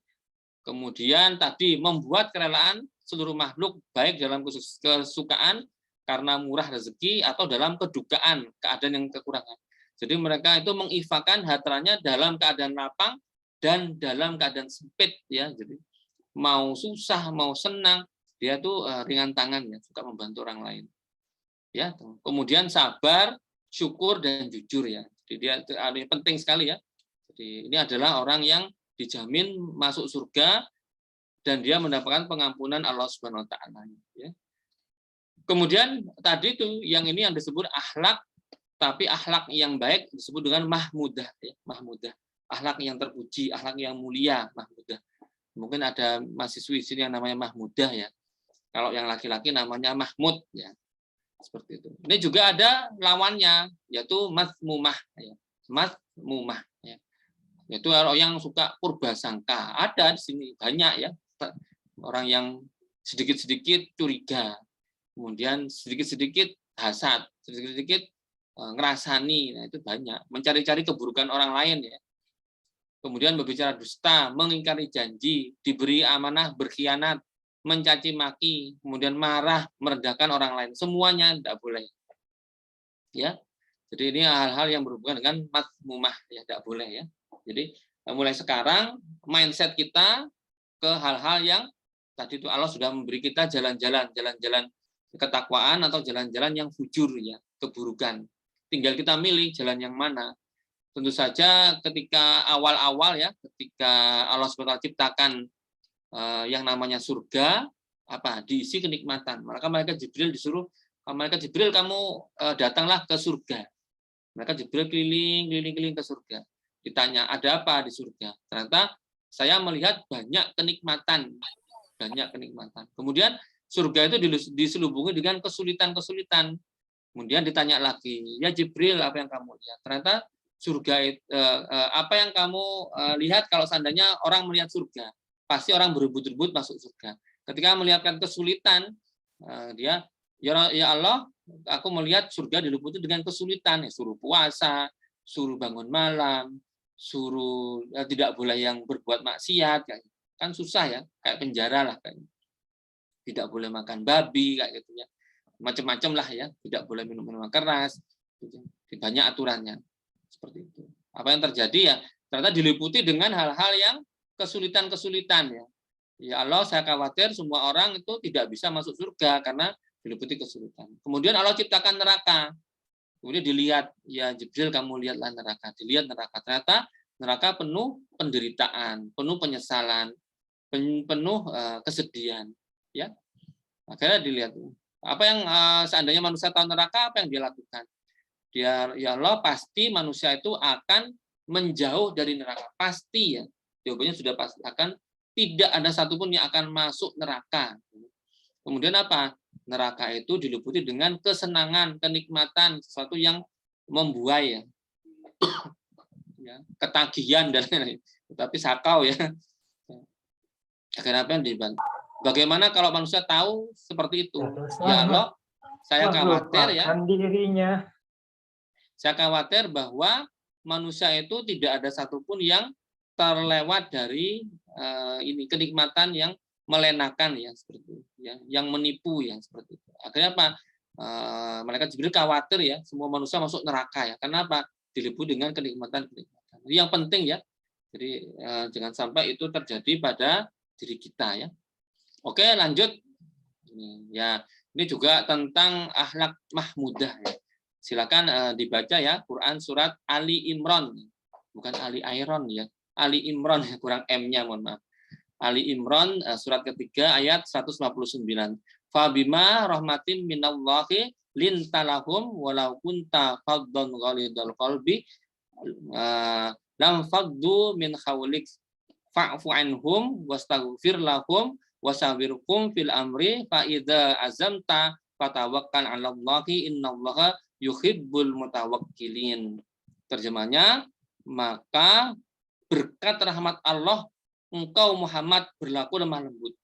Kemudian tadi membuat kerelaan seluruh makhluk baik dalam kesukaan karena murah rezeki atau dalam kedukaan, keadaan yang kekurangan. Jadi mereka itu mengifakan hartanya dalam keadaan lapang dan dalam keadaan sempit ya. Jadi mau susah, mau senang, dia tuh ringan tangan ya, suka membantu orang lain. Ya, kemudian sabar, syukur dan jujur ya. Jadi dia penting sekali ya. Jadi ini adalah orang yang dijamin masuk surga dan dia mendapatkan pengampunan Allah Subhanahu wa taala ya. Kemudian tadi itu yang disebut akhlak, tapi akhlak yang baik disebut dengan mahmudah ya, mahmudah. Akhlak yang terpuji, akhlak yang mulia, mahmudah. Mungkin ada mahasiswi sini yang namanya mahmudah ya. Kalau yang laki-laki namanya mahmud ya. Seperti itu. Ini juga ada lawannya yaitu mazmumah ya. Mazmumah ya. Yaitu orang yang suka purba sangka. Ada di sini banyak ya. Orang yang sedikit-sedikit curiga. kemudian sedikit-sedikit hasad, sedikit-sedikit ngerasani, nah itu banyak, mencari-cari keburukan orang lain ya. Kemudian berbicara dusta, mengingkari janji, diberi amanah, berkhianat, mencaci maki, kemudian marah, merendahkan orang lain, semuanya tidak boleh. Ya. Jadi ini hal-hal yang berhubungan dengan mazmumah ya, tidak boleh ya. Jadi mulai sekarang mindset kita ke hal-hal yang tadi itu Allah sudah memberi kita jalan-jalan ketakwaan atau jalan-jalan yang fujur ya, keburukan. Tinggal kita milih jalan yang mana. Tentu saja ketika awal-awal ya, ketika Allah SWT ciptakan yang namanya surga, diisi kenikmatan. Maka malaikat Jibril disuruh, malaikat Jibril kamu datanglah ke surga. Malaikat Jibril keliling ke surga. Ditanya, ada apa di surga? Ternyata saya melihat banyak kenikmatan. Kemudian surga itu diselubungi dengan kesulitan-kesulitan. Kemudian ditanya lagi, ya Jibril, apa yang kamu lihat? Ternyata surga apa yang kamu lihat kalau seandainya orang melihat surga? Pasti orang berebut-rebut masuk surga. Ketika melihatkan kesulitan, dia, ya Allah, aku melihat surga diliputi dengan kesulitan. Ya, suruh puasa, suruh bangun malam, suruh tidak boleh yang berbuat maksiat, kan susah ya, kayak penjara lah kayaknya. Tidak boleh makan babi kayak gitu ya, macam-macam lah ya, tidak boleh minum minuman keras, banyak aturannya seperti itu. Apa yang terjadi ya, ternyata diliputi dengan hal-hal yang kesulitan-kesulitan ya. Ya Allah, saya khawatir semua orang itu tidak bisa masuk surga karena diliputi kesulitan. Kemudian Allah ciptakan neraka. Kemudian dilihat, ya Jibril kamu lihatlah neraka. Dilihat neraka, ternyata neraka penuh penderitaan, penuh penyesalan, penuh kesedihan. Ya, akhirnya dilihat apa yang seandainya manusia tahu neraka, apa yang dia lakukan? Dia, ya Allah, pasti manusia itu akan menjauh dari neraka, pasti ya. Jawabannya sudah pasti, akan tidak ada satupun yang akan masuk neraka. Kemudian apa? Neraka itu diliputi dengan kesenangan, kenikmatan, sesuatu yang membuai ya, ketagihan dan lain-lain. Tetapi sakau ya. Akhirnya apa yang dibantu? Bagaimana kalau manusia tahu seperti itu? Ya Allah, saya khawatir ya. Saya khawatir bahwa manusia itu tidak ada satupun yang terlewat dari ini kenikmatan yang melenakan ya seperti itu, ya, yang menipu ya seperti itu. Akhirnya apa? Malaikat Jibril khawatir ya semua manusia masuk neraka ya. Kenapa? Diliputi dengan kenikmatan-kenikmatan. Ini yang penting ya. Jadi jangan sampai itu terjadi pada diri kita ya. Oke, lanjut. Ya, ini juga tentang akhlak mahmudah ya. Silakan dibaca ya Quran surat Ali Imran. Bukan Ali Iron ya. Ali Imran ya, kurang M-nya mohon maaf. Ali Imran surat ketiga ayat 159. Fa bima rahmatin minallahi lintalahum walau kunta faddan ghalidal qalbi lam faddu min hawlik fa'fu anhum wastaghfir lahum wasawirhum fil amri fa idza azamta fatawakkal 'alallahi innallaha yuhibbul mutawakkilin. Terjemahnya, maka berkat rahmat Allah engkau Muhammad berlaku lemah lembut.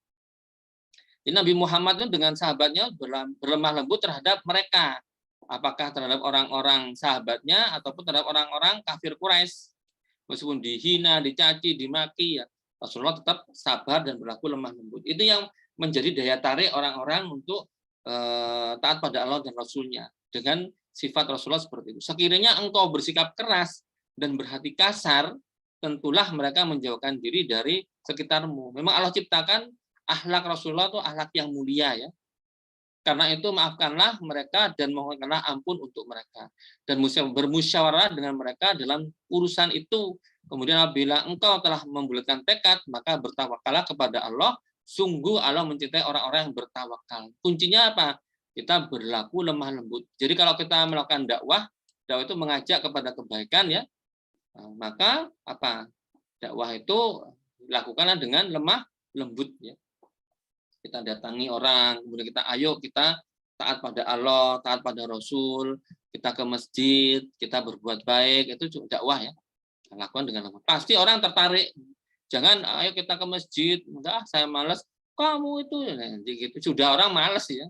Jadi Nabi Muhammad itu dengan sahabatnya berlemah lembut terhadap mereka. Apakah terhadap orang-orang sahabatnya ataupun terhadap orang-orang kafir Quraisy. Meskipun dihina, dicaci, dimaki, ya, Rasulullah tetap sabar dan berlaku lemah lembut. Itu yang menjadi daya tarik orang-orang untuk taat pada Allah dan Rasulnya. Dengan sifat Rasulullah seperti itu. Sekiranya engkau bersikap keras dan berhati kasar, tentulah mereka menjauhkan diri dari sekitarmu. Memang Allah ciptakan akhlak Rasulullah itu akhlak yang mulia ya. Karena itu maafkanlah mereka dan mohonkanlah ampun untuk mereka. Dan bermusyawarah dengan mereka dalam urusan itu. Kemudian apabila engkau telah membulatkan tekad, maka bertawakallah kepada Allah. Sungguh Allah mencintai orang-orang yang bertawakal. Kuncinya apa? Kita berlaku lemah lembut. Jadi kalau kita melakukan dakwah itu mengajak kepada kebaikan ya. Maka apa? Dakwah itu lakukanlah dengan lemah lembut ya. Kita datangi orang, kemudian kita taat pada Allah, taat pada Rasul, kita ke masjid, kita berbuat baik, itu juga dakwah ya. Lakukan dengan lembut. Pasti orang tertarik. Jangan ayo kita ke masjid, enggak saya malas. Kamu itu nanti gitu. Sudah orang malas ya.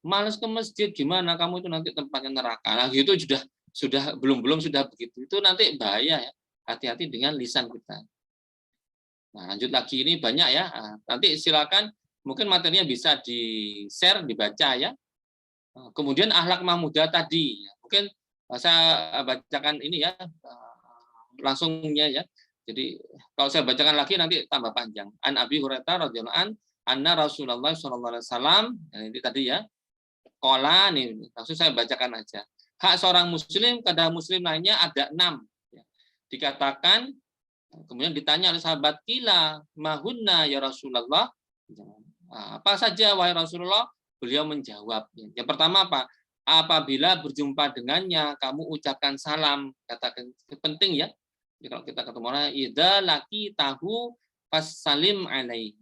Males ke masjid gimana? Kamu itu nanti tempatnya neraka. Nah, gitu sudah belum sudah begitu. Itu nanti bahaya ya. Hati-hati dengan lisan kita. Nah, lanjut lagi ini banyak ya. Nah, nanti silakan mungkin materinya bisa di-share, dibaca ya. Kemudian akhlak mahmudah tadi. Mungkin saya bacakan ini ya langsungnya ya. Jadi kalau saya bacakan lagi nanti tambah panjang. An Abi Hurairah radhiyallahu an anna Rasulullah sallallahu alaihi wasallam. Ini tadi ya. Qala nih, langsung saya bacakan aja. Hak seorang muslim kepada muslim lainnya ada 6. Dikatakan, kemudian ditanya oleh sahabat, kila mahunna ya Rasulullah. Apa saja wahai Rasulullah? Beliau menjawab. Yang pertama apa? Apabila berjumpa dengannya, kamu ucapkan salam. Katakan penting ya. Jadi kalau kita ketemu orang, idza laki tahu pas salim alaihi.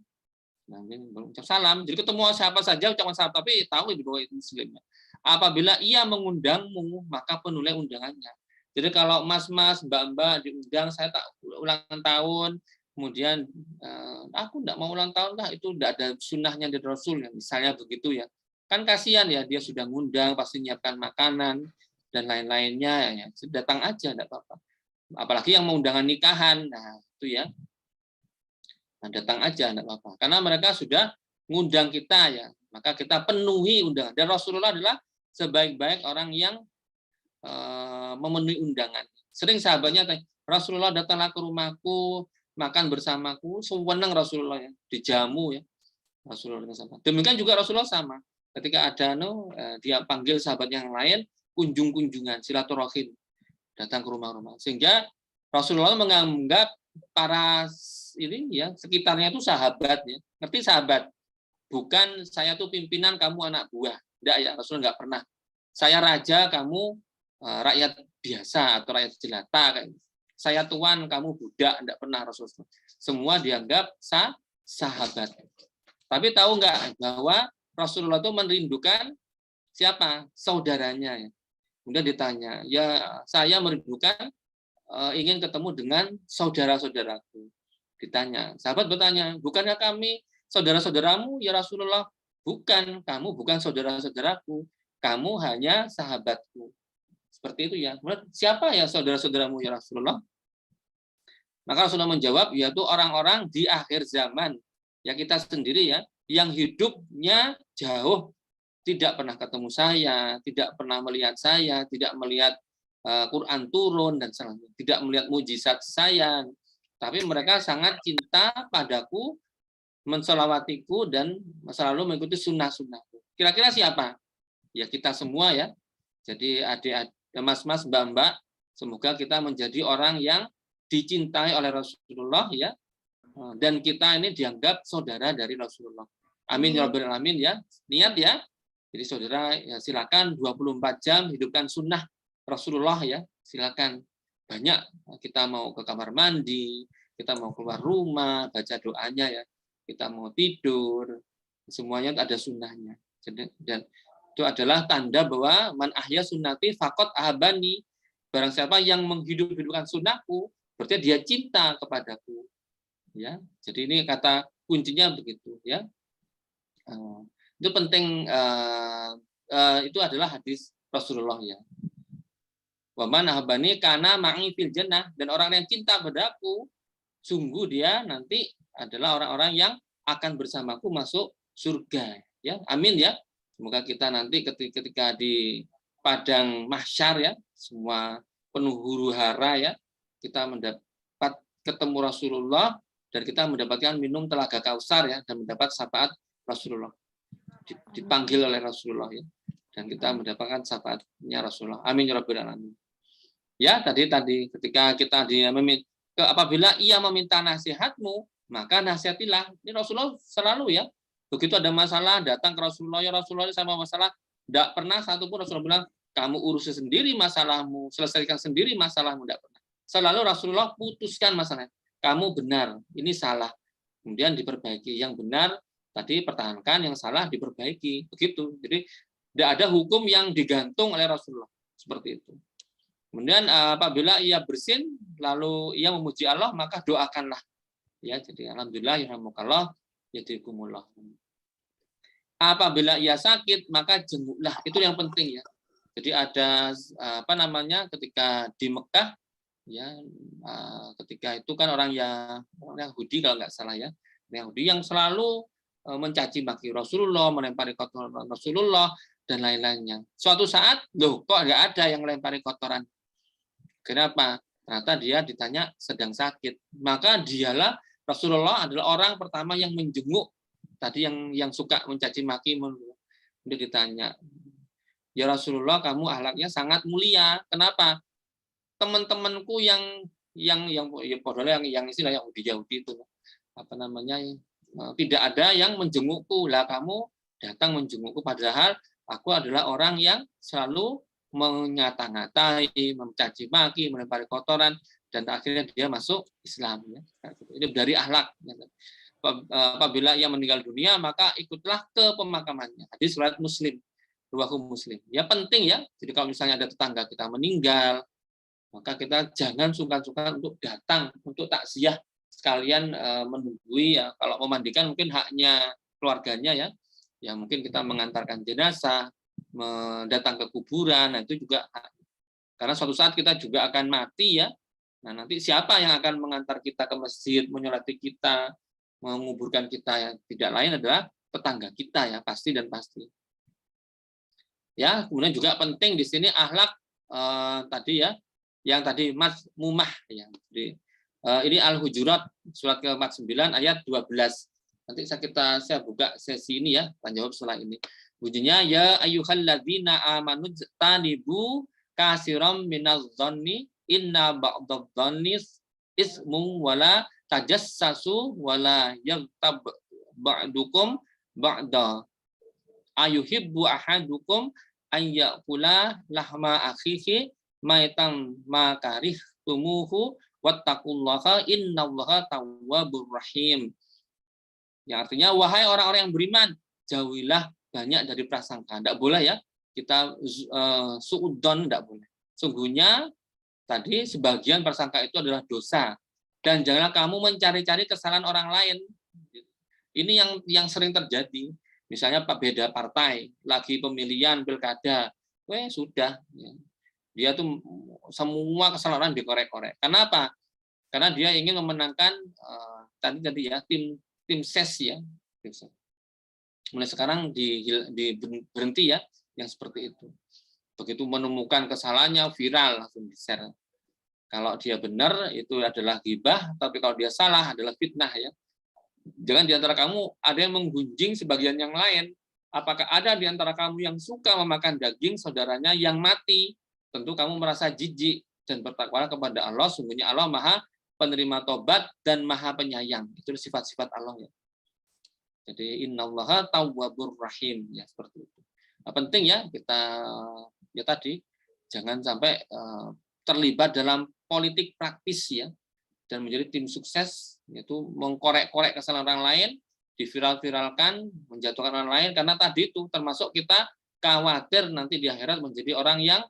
Nah, ucap salam. Jadi ketemu siapa saja ucapan salam, tapi tahu di bawah itu muslimnya. Apabila ia mengundangmu, maka penuhi undangannya. Jadi kalau mas-mas, mbak-mbak diundang, saya tak ulang tahun, kemudian aku tidak mau ulang tahun lah, itu tidak ada sunnahnya dari Rasul, misalnya begitu ya. Kan kasihan ya, dia sudah ngundang, pasti nyiapkan makanan dan lain-lainnya, ya. Datang aja, tidak apa-apa. Apalagi yang mau undangan nikahan, nah itu ya. Nah, datang aja, tidak apa-apa. Karena mereka sudah ngundang kita ya, maka kita penuhi undangan. Dan Rasulullah adalah sebaik-baik orang yang memenuhi undangan. Sering sahabatnya tanya, Rasulullah datanglah ke rumahku, makan bersamaku, sewenang Rasulullah ya, dijamu ya. Rasulullah sama. Demikian juga Rasulullah sama. Ketika ada dia panggil sahabat yang lain, kunjung-kunjungan, silaturahim, datang ke rumah-rumah. Sehingga Rasulullah menganggap para ini ya sekitarnya itu sahabat ya. Ngerti sahabat? Bukan saya tuh pimpinan, kamu anak buah. Enggak ya, Rasulullah enggak pernah. Saya raja, kamu rakyat biasa atau rakyat jelata kayak. Saya tuan, kamu budak, enggak pernah Rasulullah. Semua dianggap sahabat. Tapi tahu enggak bahwa Rasulullah itu merindukan siapa? Saudaranya ya. Kemudian ditanya, ya saya merindukan ingin ketemu dengan saudara-saudaraku. Ditanya, sahabat bertanya, bukannya kami saudara-saudaramu ya Rasulullah? Bukan, kamu bukan saudara-saudaraku, kamu hanya sahabatku. Seperti itu ya. Siapa ya saudara-saudaramu ya Rasulullah? Maka Rasulullah menjawab, yaitu orang-orang di akhir zaman. Ya kita sendiri ya, yang hidupnya jauh, tidak pernah ketemu saya, tidak pernah melihat saya, tidak melihat Quran turun dan selanjutnya, tidak melihat mujizat saya, tapi mereka sangat cinta padaku, mensolawatiku dan selalu mengikuti sunnah-sunnahku. Kira-kira siapa? Ya kita semua ya. Jadi adik-adik, mas-mas, mbak-mbak, semoga kita menjadi orang yang dicintai oleh Rasulullah ya, dan kita ini dianggap saudara dari Rasulullah. Amin ya rabbal alamin ya. Niat ya. Jadi saudara ya silakan 24 jam hidupkan sunnah Rasulullah ya, silakan. Banyak kita mau ke kamar mandi, kita mau keluar rumah, baca doanya ya, kita mau tidur, semuanya ada sunnahnya. Dan itu adalah tanda bahwa man ahya sunnati faqad ahabani. Barang siapa yang menghidupkan sunnahku, berarti dia cinta kepadaku. Ya, jadi ini kata kuncinya begitu ya. Itu penting. Itu adalah hadis Rasulullah ya. Wa man ahabani kana ma'i fil jannah, dan orang yang cinta padaku sungguh dia nanti adalah orang-orang yang akan bersamaku masuk surga ya. Amin ya. Semoga kita nanti ketika di padang mahsyar ya, semua penuh huru-hara ya, kita mendapat ketemu Rasulullah dan kita mendapatkan minum telaga Kausar ya, dan mendapat syafaat Rasulullah. Dipanggil oleh Rasulullah ya, dan kita mendapatkan syafaatnya Rasulullah. Amin ya rabbal alamin. Ya, tadi ketika kita apabila ia meminta nasihatmu, maka nasihatilah. Ini Rasulullah selalu ya. Begitu ada masalah datang ke Rasulullah, ya Rasulullah sama masalah, tidak pernah satupun Rasulullah bilang kamu urusi sendiri masalahmu, selesaikan sendiri masalahmu, tidak pernah. Selalu Rasulullah putuskan masalahnya. Kamu benar, ini salah. Kemudian diperbaiki. Yang benar tadi pertahankan, yang salah diperbaiki. Begitu. Jadi tidak ada hukum yang digantung oleh Rasulullah. Seperti itu. Kemudian apabila ia bersin, lalu ia memuji Allah, maka doakanlah. Ya, jadi alhamdulillah, yarhamukallah, yadikumullah. Apabila ia sakit, maka jenguklah. Itu yang penting ya. Jadi ada apa namanya ketika di Mekah ya, ketika itu kan orang Yahudi kalau nggak salah ya, Yahudi yang selalu mencaci maki Rasulullah, melempari kotoran Rasulullah dan lain-lainnya. Suatu saat, loh kok nggak ada yang melempari kotoran? Kenapa? Ternyata dia ditanya sedang sakit. Maka dialah Rasulullah adalah orang pertama yang menjenguk tadi yang suka mencaci maki. Dia ditanya, ya Rasulullah, kamu akhlaknya sangat mulia. Kenapa? Teman-temanku yang istilah Yahudi itu apa namanya, tidak ada yang menjengukku. Lah kamu datang menjengukku, padahal aku adalah orang yang selalu menyata-ngatai, mencaci maki, melempari kotoran, dan akhirnya dia masuk Islam ya. Ini dari akhlak. Apabila ia meninggal dunia, maka ikutlah ke pemakamannya. Hadis riwayat Muslim, riwayat Muslim. Ya penting ya. Jadi kalau misalnya ada tetangga kita meninggal, maka kita jangan sungkan-sungkan untuk datang untuk takziah, sekalian menunggui ya. Kalau memandikan mungkin haknya keluarganya ya. Ya mungkin kita mengantarkan jenazah, datang ke kuburan, nah itu juga karena suatu saat kita juga akan mati ya. Nah nanti siapa yang akan mengantar kita ke masjid, menyolati kita, menguburkan kita ya, tidak lain adalah tetangga kita ya, pasti dan pasti. Ya, kemudian juga penting di sini akhlak tadi ya, yang tadi Mas Mumah ya. Jadi, ini Al-Hujurat surat ke-49 ayat 12. Nanti saya buka sesi ini ya, tanya jawab setelah ini. Bunyinya ya ayyuhalladzina amanu tanibu kasiram minadh-dhanni inna ba'dadh-dhanni ismun wala tajassasu wala yaghtab ba'dukum ba'da ayuhibbu ahadukum ayyakula lahma akhihi maitan makarih tumuhu wattaqullaha innallaha tawwabur rahim. Yang artinya wahai orang-orang yang beriman, jauhilah banyak dari prasangka. Tidak boleh ya kita suudzon, tidak boleh. Sungguhnya tadi sebagian prasangka itu adalah dosa. Dan janganlah kamu mencari-cari kesalahan orang lain. Ini yang sering terjadi. Misalnya beda partai, lagi pemilihan pilkada, sudah. Dia tuh semua kesalahan dikorek-korek. Kenapa? Karena dia ingin memenangkan tadi ya tim ses ya. Mulai sekarang berhenti ya yang seperti itu. Begitu menemukan kesalahannya viral langsung di-share. Kalau dia benar itu adalah ghibah, tapi kalau dia salah adalah fitnah ya. Jangan di antara kamu ada yang menggunjing sebagian yang lain. Apakah ada di antara kamu yang suka memakan daging saudaranya yang mati? Tentu kamu merasa jijik dan bertakwalah kepada Allah. Sungguhnya Allah Maha penerima tobat dan Maha penyayang. Itu sifat-sifat Allah ya. Jadi innallaha tawwabur rahim ya, seperti itu. Nah, penting ya kita ya tadi jangan sampai terlibat dalam politik praktis ya, dan menjadi tim sukses, yaitu mengkorek-korek kesalahan orang lain, diviral-viralkan, menjatuhkan orang lain, karena tadi itu termasuk kita khawatir nanti di akhirat menjadi orang yang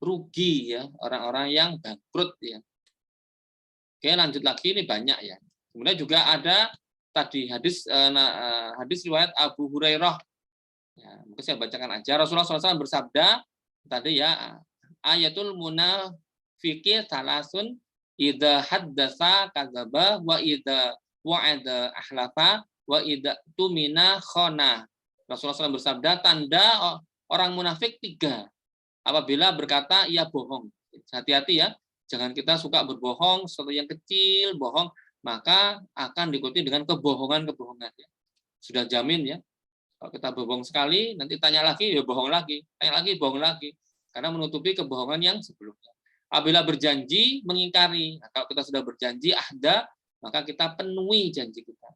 rugi ya, orang-orang yang bangkrut ya. Oke, lanjut lagi, ini banyak ya. Kemudian juga ada tadi hadis riwayat Abu Hurairah. Ya, mungkin saya bacakan aja. Rasulullah SAW bersabda tadi ya, ayatul munafiqi salasun idza haddasa kadzaba wa idza wa'ada ahlafa wa idza tumina khana. Rasulullah SAW bersabda, tanda orang munafik 3. Apabila berkata ia bohong. Hati-hati ya, jangan kita suka berbohong, sesuatu yang kecil bohong, maka akan diikuti dengan kebohongan-kebohongan ya. Sudah jamin ya. Kalau kita berbohong sekali, nanti tanya lagi ya bohong lagi, tanya lagi bohong lagi, karena menutupi kebohongan yang sebelumnya. Apabila berjanji mengingkari. Nah, kalau kita sudah berjanji ahda, maka kita penuhi janji kita.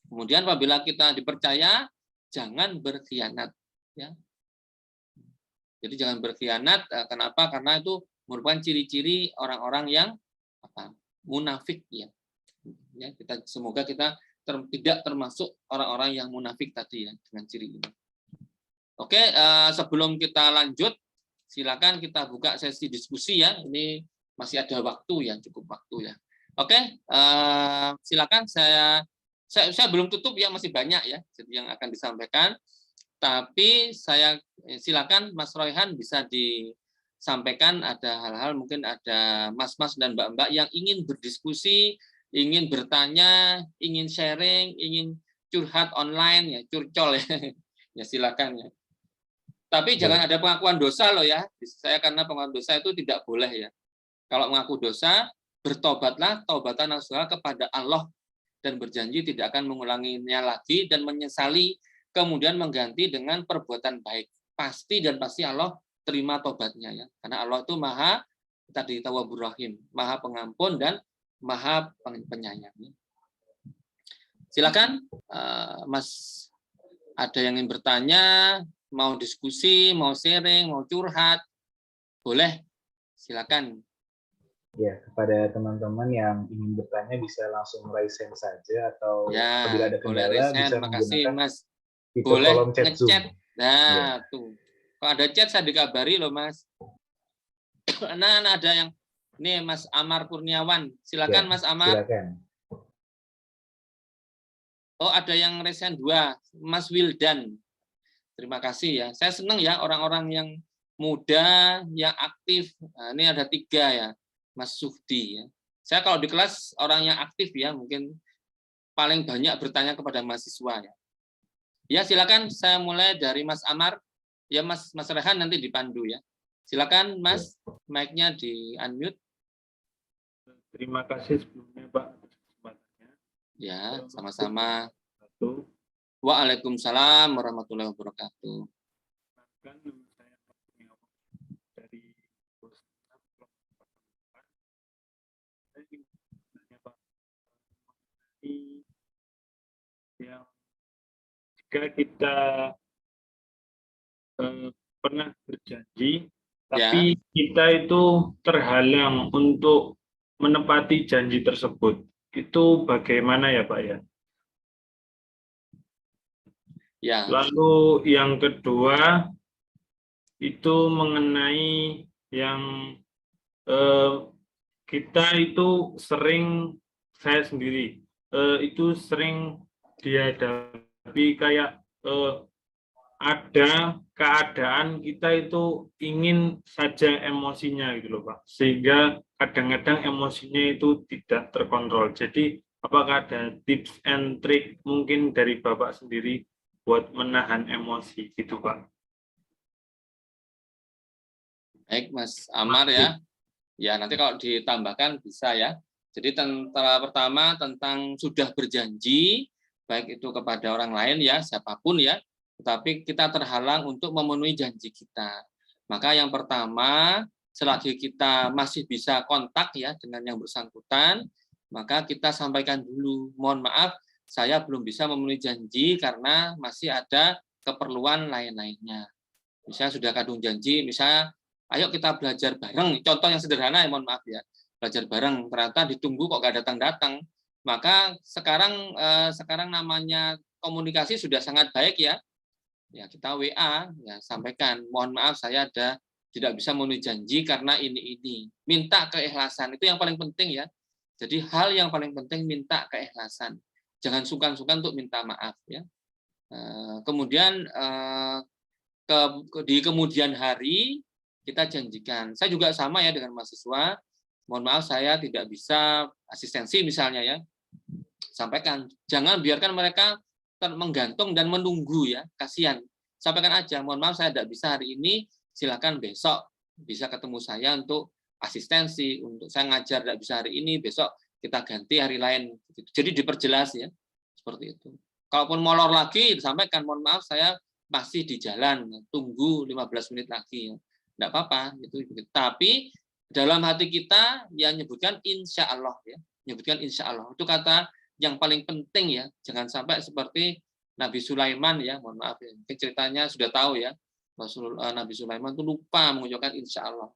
Kemudian apabila kita dipercaya, jangan berkhianat ya. Jadi jangan berkhianat. Kenapa? Karena itu merupakan ciri-ciri orang-orang yang munafik ya. Ya, semoga kita tidak termasuk orang-orang yang munafik tadi ya, dengan ciri ini. Oke, sebelum kita lanjut, silakan kita buka sesi diskusi ya. Ini masih ada waktu ya, cukup waktu ya. Oke, silakan saya Saya belum tutup ya, masih banyak ya jadi yang akan disampaikan. Tapi saya silakan Mas Royhan bisa disampaikan, ada hal-hal mungkin ada mas-mas dan mbak-mbak yang ingin berdiskusi, ingin bertanya, ingin sharing, ingin curhat online ya, curcol ya. Ya silakan ya. Tapi jangan ada pengakuan dosa loh ya. Saya karena pengakuan dosa itu tidak boleh ya. Kalau mengaku dosa, bertobatlah taubatan nasuha kepada Allah dan berjanji tidak akan mengulanginya lagi dan menyesali, kemudian mengganti dengan perbuatan baik. Pasti dan pasti Allah terima tobatnya ya. Karena Allah itu Maha tadi Tawwabur Rahim, Maha Pengampun dan Maha Penyayang. Silakan Mas, ada yang ingin bertanya, mau diskusi, mau sharing, mau curhat, boleh. Silakan. Ya, kepada teman-teman yang ingin bertanya bisa langsung raise hand saja, atau Ya, apabila ada boleh kendala raise hand. bisa Makasih menggunakan Mas. fitur Boleh kolom chat Zoom. ngechat. Nah, Ya. tuh. Kalau ada chat saya dikabari loh Mas. Nah, ada yang nih Mas Amar Kurniawan. Silakan Ya, Mas Amar. silakan. Oh, ada yang raise hand 2, Mas Wildan. Terima kasih ya. Saya senang ya orang-orang yang muda, yang aktif. Nah, ini ada 3 ya. Mas Sufdi ya. Saya kalau di kelas orang yang aktif ya, mungkin paling banyak bertanya kepada mahasiswa ya. Ya, silakan saya mulai dari Mas Amar. Ya, Mas Rehan nanti dipandu ya. Silakan Mas, mic-nya di unmute. Terima kasih sebelumnya Pak atas kesempatannya. Ya, sama-sama. Satu, Waalaikumsalam warahmatullahi wabarakatuh. kan nama saya Pak Kurniawan dari Bosna. Saya ingin bertanya Pak, mengenai yang jika kita pernah berjanji, tapi kita itu terhalang untuk menepati janji tersebut, itu bagaimana ya Pak ya? Ya. Lalu yang kedua itu mengenai yang kita itu sering, saya sendiri itu sering dihadapi kayak ada keadaan kita itu ingin saja emosinya gitu loh Pak, sehingga kadang-kadang emosinya itu tidak terkontrol. Jadi apakah ada tips and trick mungkin dari Bapak sendiri buat menahan emosi gitu Pak? Baik Mas Amar ya. Ya, nanti kalau ditambahkan bisa ya. Jadi pertama tentang sudah berjanji, baik itu kepada orang lain ya, siapapun ya, tetapi kita terhalang untuk memenuhi janji kita. Maka yang pertama, selagi kita masih bisa kontak ya dengan yang bersangkutan, maka kita sampaikan dulu, mohon maaf, saya belum bisa memenuhi janji karena masih ada keperluan lain-lainnya. Misalnya sudah kadung janji, misalnya ayo kita belajar bareng. Contoh yang sederhana, ya, mohon maaf ya, belajar bareng. Ternyata ditunggu kok nggak datang-datang. Maka sekarang namanya komunikasi sudah sangat baik ya. Ya kita WA, ya sampaikan. Mohon maaf saya tidak bisa memenuhi janji karena ini. Minta keikhlasan itu yang paling penting ya. Jadi hal yang paling penting minta keikhlasan. Jangan sungkan-sungkan untuk minta maaf ya. Kemudian di kemudian hari kita janjikan. Saya juga sama ya dengan mahasiswa. Mohon maaf saya tidak bisa asistensi misalnya ya. Sampaikan. Jangan biarkan mereka menggantung dan menunggu ya. Kasihan. Sampaikan aja. Mohon maaf saya tidak bisa hari ini. Silakan besok bisa ketemu saya untuk asistensi. Untuk saya ngajar tidak bisa hari ini. Besok kita ganti hari lain. Jadi diperjelas ya. Seperti itu. Kalaupun molor lagi disampaikan. Mohon maaf saya masih di jalan. Tunggu 15 menit lagi ya. Tidak apa-apa gitu. Tapi dalam hati kita ya nyebutkan insya Allah ya, nyebutkan insya Allah itu kata yang paling penting ya. Jangan sampai seperti Nabi Sulaiman ya, mohon maaf ya, ceritanya sudah tahu ya, Nabi Sulaiman itu lupa mengucapkan insya Allah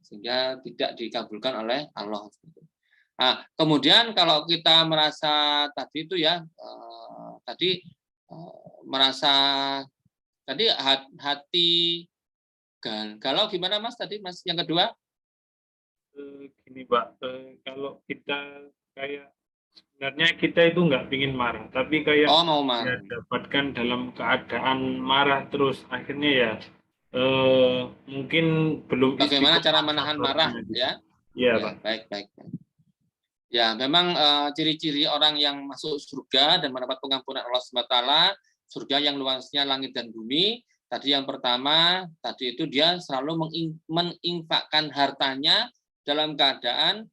sehingga tidak dikabulkan oleh Allah. Nah, kemudian kalau kita merasa tadi itu ya merasa tadi hati galau gimana Mas tadi Mas yang kedua? Gini Pak, kalau kita kayak Sebenarnya kita itu nggak pingin marah, tapi kayak Oh, mau ya marah. dapatkan dalam keadaan marah terus, akhirnya ya mungkin belum Bagaimana cara istiqomah menahan marah sabarnya gitu. ya? Iya, Ya, Pak. baik, baik. Ya, memang ciri-ciri orang yang masuk surga dan mendapat pengampunan Allah SWT, surga yang luasnya langit dan bumi. Tadi yang pertama, tadi itu dia selalu menginfakkan hartanya dalam keadaan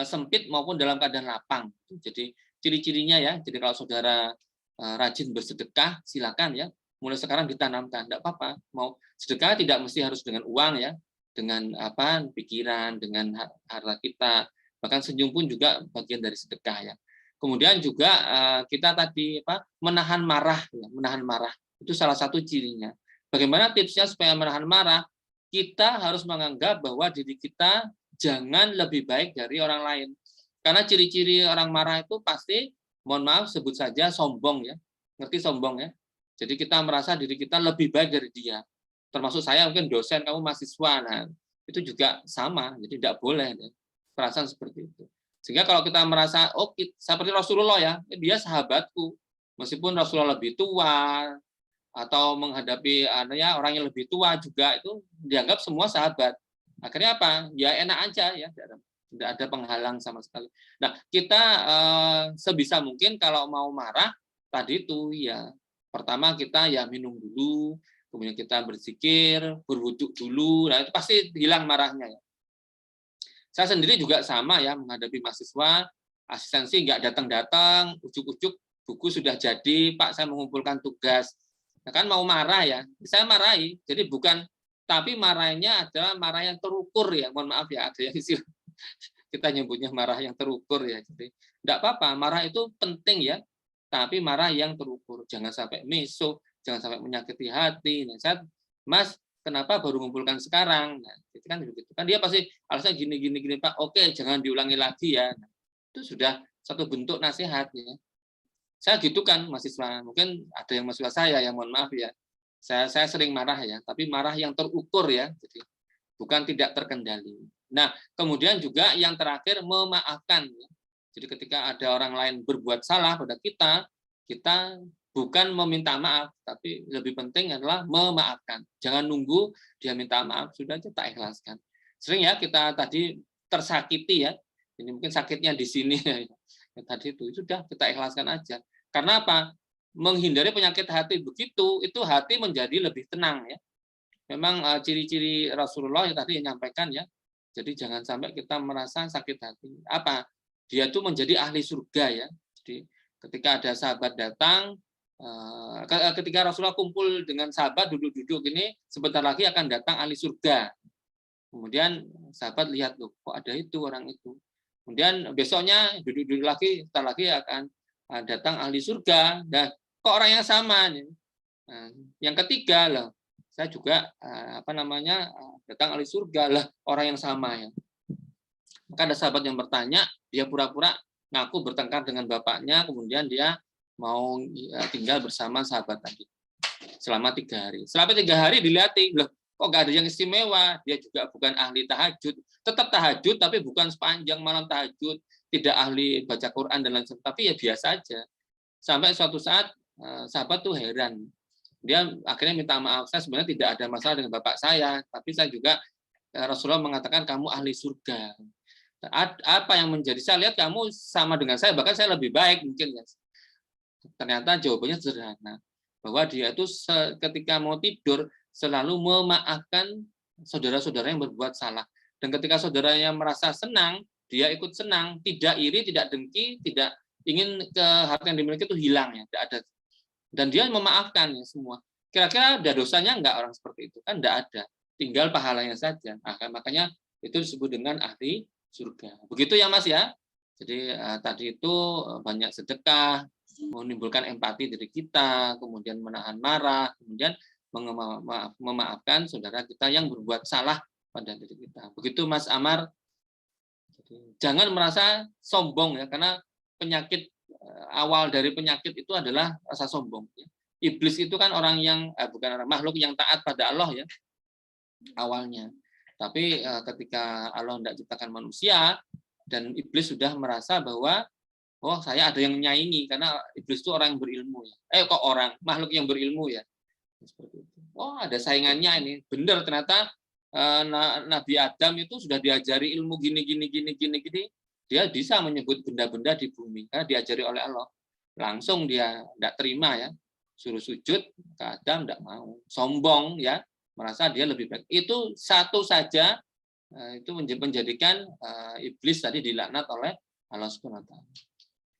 sempit maupun dalam keadaan lapang. Jadi ciri-cirinya ya. Jadi kalau saudara rajin bersedekah, silakan ya. Mulai sekarang ditanamkan, tidak apa-apa. Mau sedekah tidak mesti harus dengan uang ya, dengan apa pikiran, dengan harta kita. Bahkan senyum pun juga bagian dari sedekah ya. Kemudian juga kita tadi menahan marah, ya, menahan marah itu salah satu cirinya. Bagaimana tipsnya supaya menahan marah? Kita harus menganggap bahwa diri kita jangan lebih baik dari orang lain. Karena ciri-ciri orang marah itu pasti, mohon maaf sebut saja sombong ya. Ngerti sombong ya? Jadi kita merasa diri kita lebih baik dari dia. Termasuk saya mungkin dosen, kamu mahasiswa. Nah, itu juga sama. Jadi tidak boleh ya, perasaan seperti itu. Sehingga kalau kita merasa, oh seperti Rasulullah ya, dia sahabatku. Meskipun Rasulullah lebih tua, atau menghadapi orang yang lebih tua juga, itu dianggap semua sahabat. Akhirnya apa? Ya enak aja ya, tidak ada penghalang sama sekali. Nah, kita sebisa mungkin kalau mau marah tadi itu ya pertama kita ya minum dulu, kemudian kita berzikir, berwudhu dulu, nah itu pasti hilang marahnya ya. Saya sendiri juga sama ya menghadapi mahasiswa, asistensi nggak datang-datang, ujuk-ujuk buku sudah jadi, Pak saya mengumpulkan tugas. Nah, kan mau marah ya, saya marahi. Jadi bukan, tapi marahnya adalah marah yang terukur ya. Mohon maaf ya, ada yang istilah kita nyebutnya marah yang terukur ya. Jadi tidak apa-apa, marah itu penting ya, tapi marah yang terukur. Jangan sampai meso, jangan sampai menyakiti hati. Nah, saya, Mas, kenapa baru mengumpulkan sekarang? Nah, itu kan begitu. Kan dia pasti alasannya gini Pak. Oke, jangan diulangi lagi ya. Nah, itu sudah satu bentuk nasihat ya. Saya gitu kan mahasiswa, mungkin ada yang mahasiswa saya yang mohon maaf ya, saya sering marah ya, tapi marah yang terukur ya, jadi bukan tidak terkendali. Nah, kemudian juga yang terakhir memaafkan. Jadi ketika ada orang lain berbuat salah pada kita, kita bukan meminta maaf, tapi lebih penting adalah memaafkan. Jangan nunggu dia minta maaf, sudah aja tak ikhlaskan. Sering ya kita tadi tersakiti ya, ini mungkin sakitnya di sini ya, tadi itu sudah kita ikhlaskan aja. Karena apa? Menghindari penyakit hati begitu, itu hati menjadi lebih tenang ya. Memang ciri-ciri Rasulullah yang tadi nyampaikan ya. Jadi jangan sampai kita merasa sakit hati. Apa? Dia tuh menjadi ahli surga ya. Jadi ketika ada sahabat datang, ketika Rasulullah kumpul dengan sahabat duduk-duduk ini, sebentar lagi akan datang ahli surga. Kemudian sahabat lihat loh, kok ada itu orang itu. Kemudian besoknya duduk-duduk lagi, sebentar lagi akan datang ahli surga, dan kok orang yang sama nih. Nah, yang ketiga lah, saya juga datang ahli surga lah, orang yang sama ya. Maka ada sahabat yang bertanya, dia pura-pura ngaku bertengkar dengan bapaknya, kemudian dia mau tinggal bersama sahabat tadi selama 3 hari. Selama 3 hari dilihatin, loh kok gak ada yang istimewa, dia juga bukan ahli tahajud, tetap tahajud tapi bukan sepanjang malam tahajud, tidak ahli baca Quran dan lain sebagainya, tapi ya biasa aja. Sampai suatu saat sahabat tuh heran, dia akhirnya minta maaf, saya sebenarnya tidak ada masalah dengan bapak saya, tapi saya juga Rasulullah mengatakan kamu ahli surga. Apa yang menjadi, saya lihat kamu sama dengan saya, bahkan saya lebih baik mungkin ya. Ternyata jawabannya sederhana, bahwa dia itu ketika mau tidur selalu memaafkan saudara-saudara yang berbuat salah. Dan ketika saudaranya merasa senang, dia ikut senang, tidak iri, tidak dengki, tidak ingin ke harta yang dimiliki itu hilang ya, tidak ada. Dan dia memaafkan ya semua. Kira-kira ada dosanya enggak orang seperti itu? Kan enggak ada. Tinggal pahalanya saja. Nah, makanya itu disebut dengan ahli surga. Begitu ya Mas ya. Jadi tadi itu banyak sedekah, menimbulkan empati diri kita, kemudian menahan marah, kemudian memaafkan saudara kita yang berbuat salah pada diri kita. Begitu Mas Amar. Jangan merasa sombong ya, karena penyakit awal dari penyakit itu adalah rasa sombong. Iblis itu kan orang yang bukan orang, makhluk yang taat pada Allah ya awalnya. Tapi ketika Allah tidak ciptakan manusia dan iblis sudah merasa bahwa oh saya ada yang menyaingi karena iblis itu orang yang berilmu ya. Kok makhluk yang berilmu ya. Seperti itu. Oh ada saingannya ini. Benar ternyata Nabi Adam itu sudah diajari ilmu gini. Dia bisa menyebut benda-benda di bumi karena diajari oleh Allah. Langsung dia tidak terima ya. Suruh sujud ke Adam tidak mau. Sombong ya, merasa dia lebih baik. Itu satu saja itu menjadikan iblis tadi dilaknat oleh Allah Subhanahu wa taala.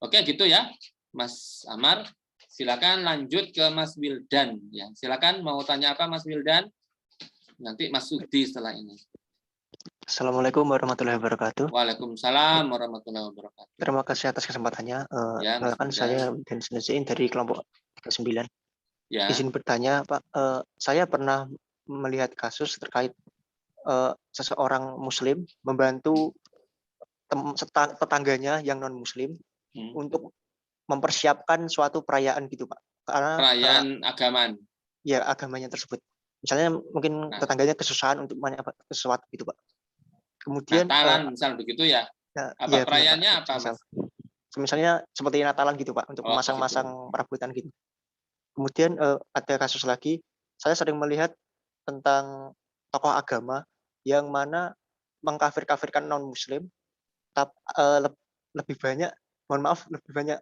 Oke, gitu ya, Mas Amar. Silakan lanjut ke Mas Wildan. Ya, silakan mau tanya apa, Mas Wildan? Nanti Mas Sudi setelah ini. Assalamualaikum warahmatullahi wabarakatuh. Waalaikumsalam warahmatullahi wabarakatuh. Terima kasih atas kesempatannya. Ya, Kenalkan saya Wildan Sunazain dari kelompok 9. Ya. Izin bertanya, Pak. Saya pernah melihat kasus terkait seseorang Muslim membantu tetangganya yang non Muslim untuk mempersiapkan suatu perayaan gitu, Pak. Perayaan agamaan. Ya, agamanya tersebut. Misalnya mungkin tetangganya kesusahan untuk sesuatu gitu, Pak. Kemudian Natalan misal begitu ya. Apa perayaannya apa, Mas? Misalnya seperti Natalan gitu, Pak, untuk memasang-masang perabotan gitu. Kemudian ada kasus lagi, saya sering melihat tentang tokoh agama yang mana mengkafir-kafirkan non-Muslim, lebih banyak, lebih banyak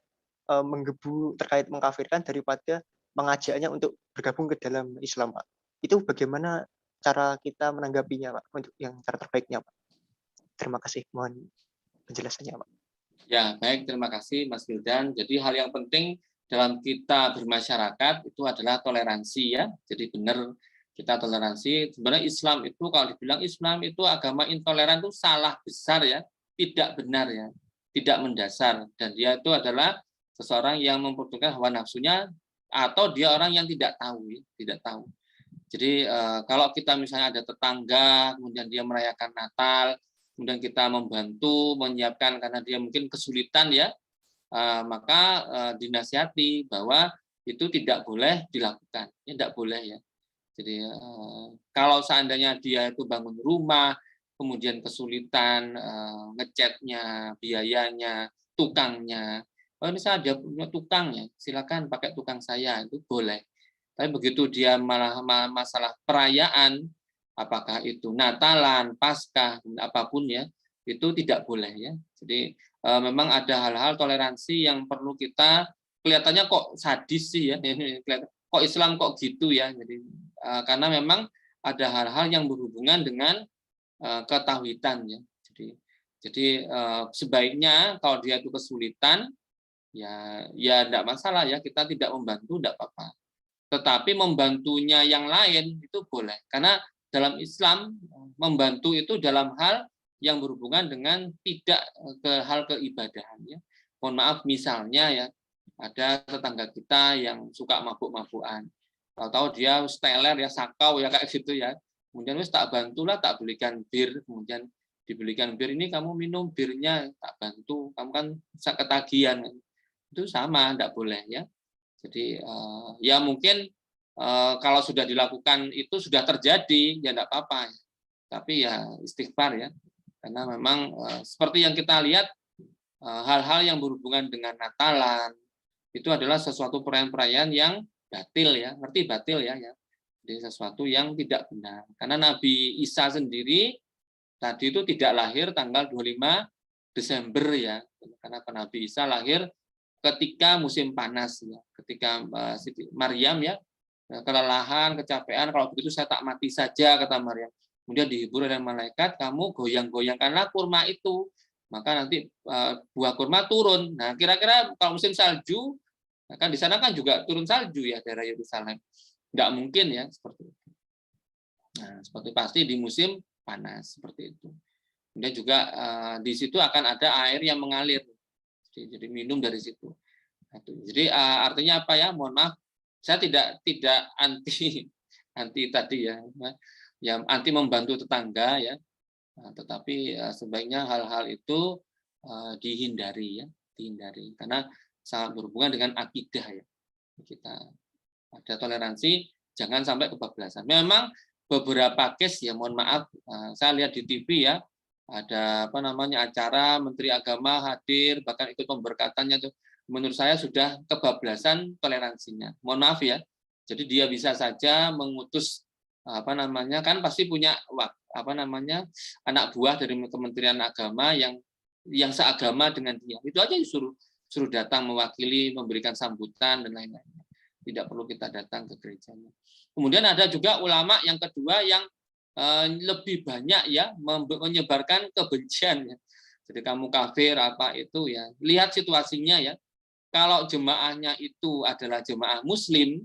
menggebu terkait mengkafirkan daripada mengajaknya untuk bergabung ke dalam Islam, Pak. Itu bagaimana cara kita menanggapinya, Pak, untuk yang cara terbaiknya, Pak? Terima kasih, mohon penjelasannya, Pak. Ya, baik, terima kasih Mas Wildan. Jadi hal yang penting dalam kita bermasyarakat itu adalah toleransi ya. Jadi benar kita toleransi. Sebenarnya Islam itu kalau dibilang Islam itu agama intoleran itu salah besar ya, tidak benar ya, tidak mendasar, dan dia itu adalah seseorang yang mempertukarkan hawa nafsunya atau dia orang yang tidak tahu ya, tidak tahu. Jadi kalau kita misalnya ada tetangga kemudian dia merayakan Natal, kemudian kita membantu menyiapkan karena dia mungkin kesulitan ya, maka dinasihati bahwa itu tidak boleh dilakukan, ya, tidak boleh ya. Jadi kalau seandainya dia itu bangun rumah, kemudian kesulitan ngecatnya, biayanya, tukangnya, oh ini saya ada punya tukang ya, silakan pakai tukang saya, itu boleh. Tapi begitu dia malah masalah perayaan, apakah itu Natalan, Paskah, apapun ya, itu tidak boleh ya. Jadi memang ada hal-hal toleransi yang perlu kita, kelihatannya kok sadis sih ya, kok Islam kok gitu ya. Jadi karena memang ada hal-hal yang berhubungan dengan ketauhidan ya. Jadi sebaiknya kalau dia itu kesulitan ya tidak masalah ya, kita tidak membantu tidak apa-apa. Tetapi membantunya yang lain itu boleh, karena dalam Islam membantu itu dalam hal yang berhubungan dengan tidak ke hal keibadahan ya. Mohon maaf misalnya ya, ada tetangga kita yang suka mabuk-mabukan, tahu-tahu dia steler ya, sakau ya kayak gitu ya, kemudian wis tak bantulah, tak belikan bir, kemudian dibelikan bir, ini kamu minum birnya, tak bantu, kamu kan bisa ketagihan, itu sama, tidak boleh ya. Jadi ya mungkin kalau sudah dilakukan itu sudah terjadi ya tidak apa-apa, tapi ya istighfar ya, karena memang seperti yang kita lihat hal-hal yang berhubungan dengan Natalan itu adalah sesuatu perayaan-perayaan yang batil ya, ngerti batil ya, jadi sesuatu yang tidak benar. Karena Nabi Isa sendiri tadi itu tidak lahir tanggal 25 Desember ya, karena Nabi Isa lahir ketika musim panas ya, ketika Siti Maryam ya kelelahan, kecapean, kalau begitu saya tak mati saja kata Maryam. Kemudian dihibur oleh malaikat, kamu goyang-goyangkanlah kurma itu, maka nanti buah kurma turun. Nah, kira-kira kalau musim salju, kan di sana kan juga turun salju ya daerah Yerusalem. Nggak mungkin ya seperti itu. Nah, seperti pasti di musim panas seperti itu. Kemudian juga di situ akan ada air yang mengalir. Jadi minum dari situ. Jadi artinya apa ya? Mohon maaf, saya tidak anti tadi ya, anti membantu tetangga ya. Tetapi sebaiknya hal-hal itu dihindari ya, dihindari karena sangat berhubungan dengan akidah ya. Kita ada toleransi, jangan sampai kebablasan. Memang beberapa case ya, mohon maaf, saya lihat di TV ya, ada apa namanya acara Menteri Agama hadir bahkan ikut pemberkatannya tuh, menurut saya sudah kebablasan toleransinya. Mohon maaf ya. Jadi dia bisa saja mengutus apa namanya, kan pasti punya apa namanya anak buah dari Kementerian Agama yang seagama dengan dia. Itu aja suruh datang mewakili, memberikan sambutan dan lain-lain. Tidak perlu kita datang ke gerejanya. Kemudian ada juga ulama yang kedua yang lebih banyak ya menyebarkan kebencian ya. Jadi kamu kafir apa itu ya. Lihat situasinya ya. Kalau jemaahnya itu adalah jemaah muslim,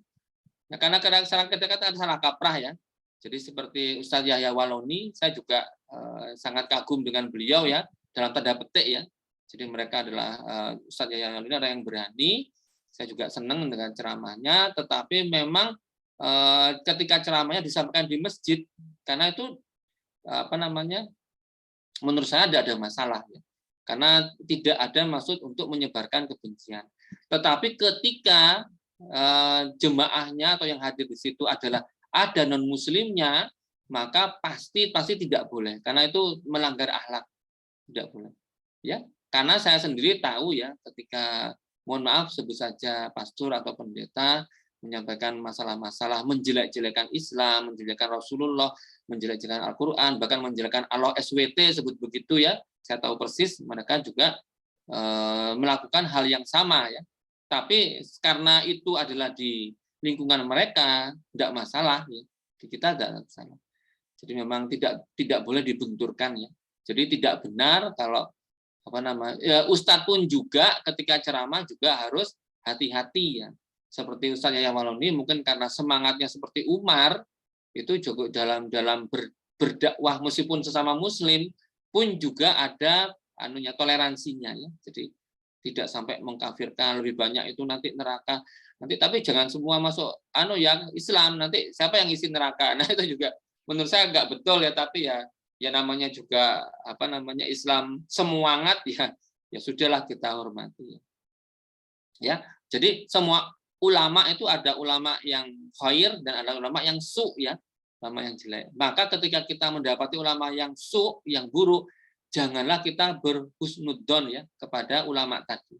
ya karena kadang-kadang ada salah kaprah ya. Jadi seperti Ustadz Yahya Waloni, saya juga sangat kagum dengan beliau ya, dalam tanda petik ya. Jadi mereka adalah Ustadz Yahya Waloni orang yang berani. Saya juga senang dengan ceramahnya, tetapi memang ketika ceramahnya disampaikan di masjid, karena itu apa namanya, menurut saya tidak ada masalah ya. Karena tidak ada maksud untuk menyebarkan kebencian. Tetapi ketika jemaahnya atau yang hadir di situ adalah ada non muslimnya, maka pasti tidak boleh karena itu melanggar akhlak, tidak boleh ya. Karena saya sendiri tahu ya, ketika mohon maaf sebut saja pastor atau pendeta menyampaikan masalah-masalah menjelek-jelekan Islam, menjelekkan Rasulullah, menjelek-jelekan Al-Quran, bahkan menjelekkan Allah SWT sebut begitu ya, saya tahu persis mereka juga melakukan hal yang sama ya. Tapi karena itu adalah di lingkungan mereka tidak masalah ya. Di kita tidak masalah. Jadi memang tidak boleh dibenturkan ya. Jadi tidak benar kalau apa namanya ya, Ustadz pun juga ketika ceramah juga harus hati-hati ya. Seperti Ustadz Yahya Waloni mungkin karena semangatnya seperti Umar itu juga dalam berdakwah meskipun sesama muslim pun juga ada anunya toleransinya ya. Jadi tidak sampai mengkafirkan lebih banyak itu nanti neraka. Nanti tapi jangan semua masuk yang Islam, nanti siapa yang isi neraka. Nah itu juga menurut saya nggak betul ya, tapi ya namanya juga apa namanya Islam semangat ya sudahlah kita hormati. Ya. Jadi semua ulama itu ada ulama yang khair dan ada ulama yang su ya, ulama yang jelek. Maka ketika kita mendapati ulama yang su, yang buruk, janganlah kita berhusnudzon ya kepada ulama tadi.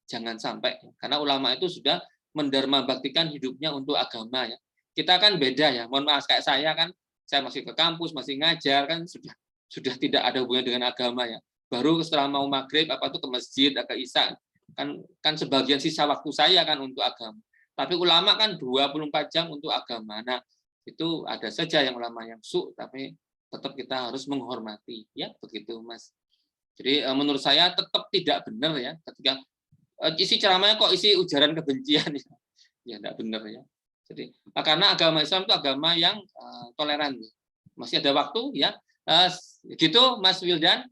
Jangan sampai, karena ulama itu sudah mendarma baktikan hidupnya untuk agama ya. Kita kan beda ya, mohon maaf kayak saya kan, saya masih ke kampus, masih ngajar kan sudah tidak ada hubungan dengan agama ya. Baru setelah mau maghrib apa tuh ke masjid, ke isya kan sebagian sisa waktu saya kan untuk agama. Tapi ulama kan 24 jam untuk agama. Nah, itu ada saja yang ulama yang su, tapi tetap kita harus menghormati ya, begitu Mas. Jadi menurut saya tetap tidak benar ya ketika isi ceramahnya kok isi ujaran kebencian ya tidak benar ya. Jadi karena agama Islam itu agama yang toleran. Masih ada waktu ya. Gitu Mas Wildan.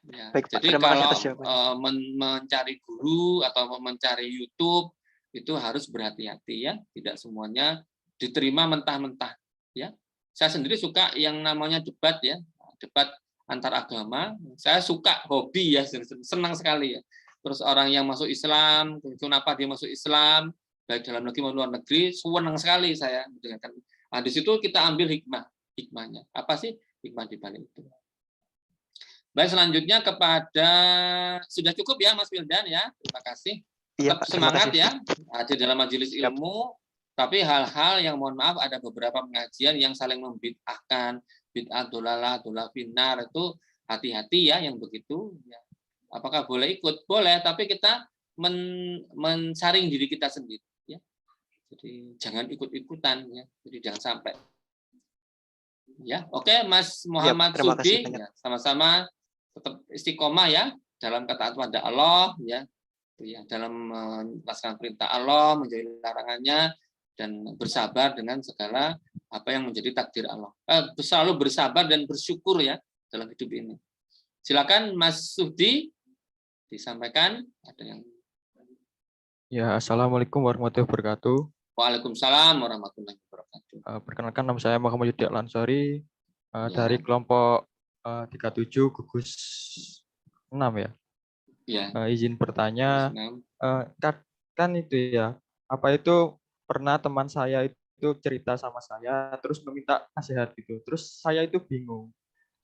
Ya, baik, jadi kalau mencari guru atau mencari YouTube itu harus berhati-hati ya, tidak semuanya diterima mentah-mentah ya. Saya sendiri suka yang namanya debat ya, debat antar agama. Saya suka, hobi ya, senang sekali ya. Terus orang yang masuk Islam, kenapa dia masuk Islam, baik dalam negeri maupun luar negeri, senang sekali saya mendengarkan. Nah, di situ kita ambil hikmahnya. Apa sih hikmah di balik itu? Baik, selanjutnya kepada sudah cukup ya Mas Wildan ya. Terima kasih. Tetap ya, semangat kasih. Ya. Hadir dalam majelis ilmu, tapi hal-hal yang mohon maaf ada beberapa pengajian yang saling membid'ahkan, bid'ah dolalah, dolah finar itu hati-hati ya yang begitu ya. Apakah boleh ikut? Boleh, tapi kita mensaring diri kita sendiri ya. Jadi jangan ikut-ikutan ya. Jadi jangan sampai. Ya, oke Mas Muhammad Sudi ya, sama-sama tetap istiqomah ya dalam ketaatan pada Allah ya. Ya, dalam melaksanakan perintah Allah, menjauhi larangannya dan bersabar dengan segala apa yang menjadi takdir Allah. Selalu bersabar dan bersyukur ya dalam hidup ini. Silakan Mas Sudi disampaikan. Ada yang ya, assalamualaikum warahmatullahi wabarakatuh. Waalaikumsalam warahmatullahi wabarakatuh. Perkenalkan nama saya Muhammad Yudi Al-Ansari dari kelompok 37 gugus 6 ya. Ya. Izin bertanya, kan itu ya, apa itu pernah teman saya itu cerita sama saya terus meminta nasihat gitu, terus saya itu bingung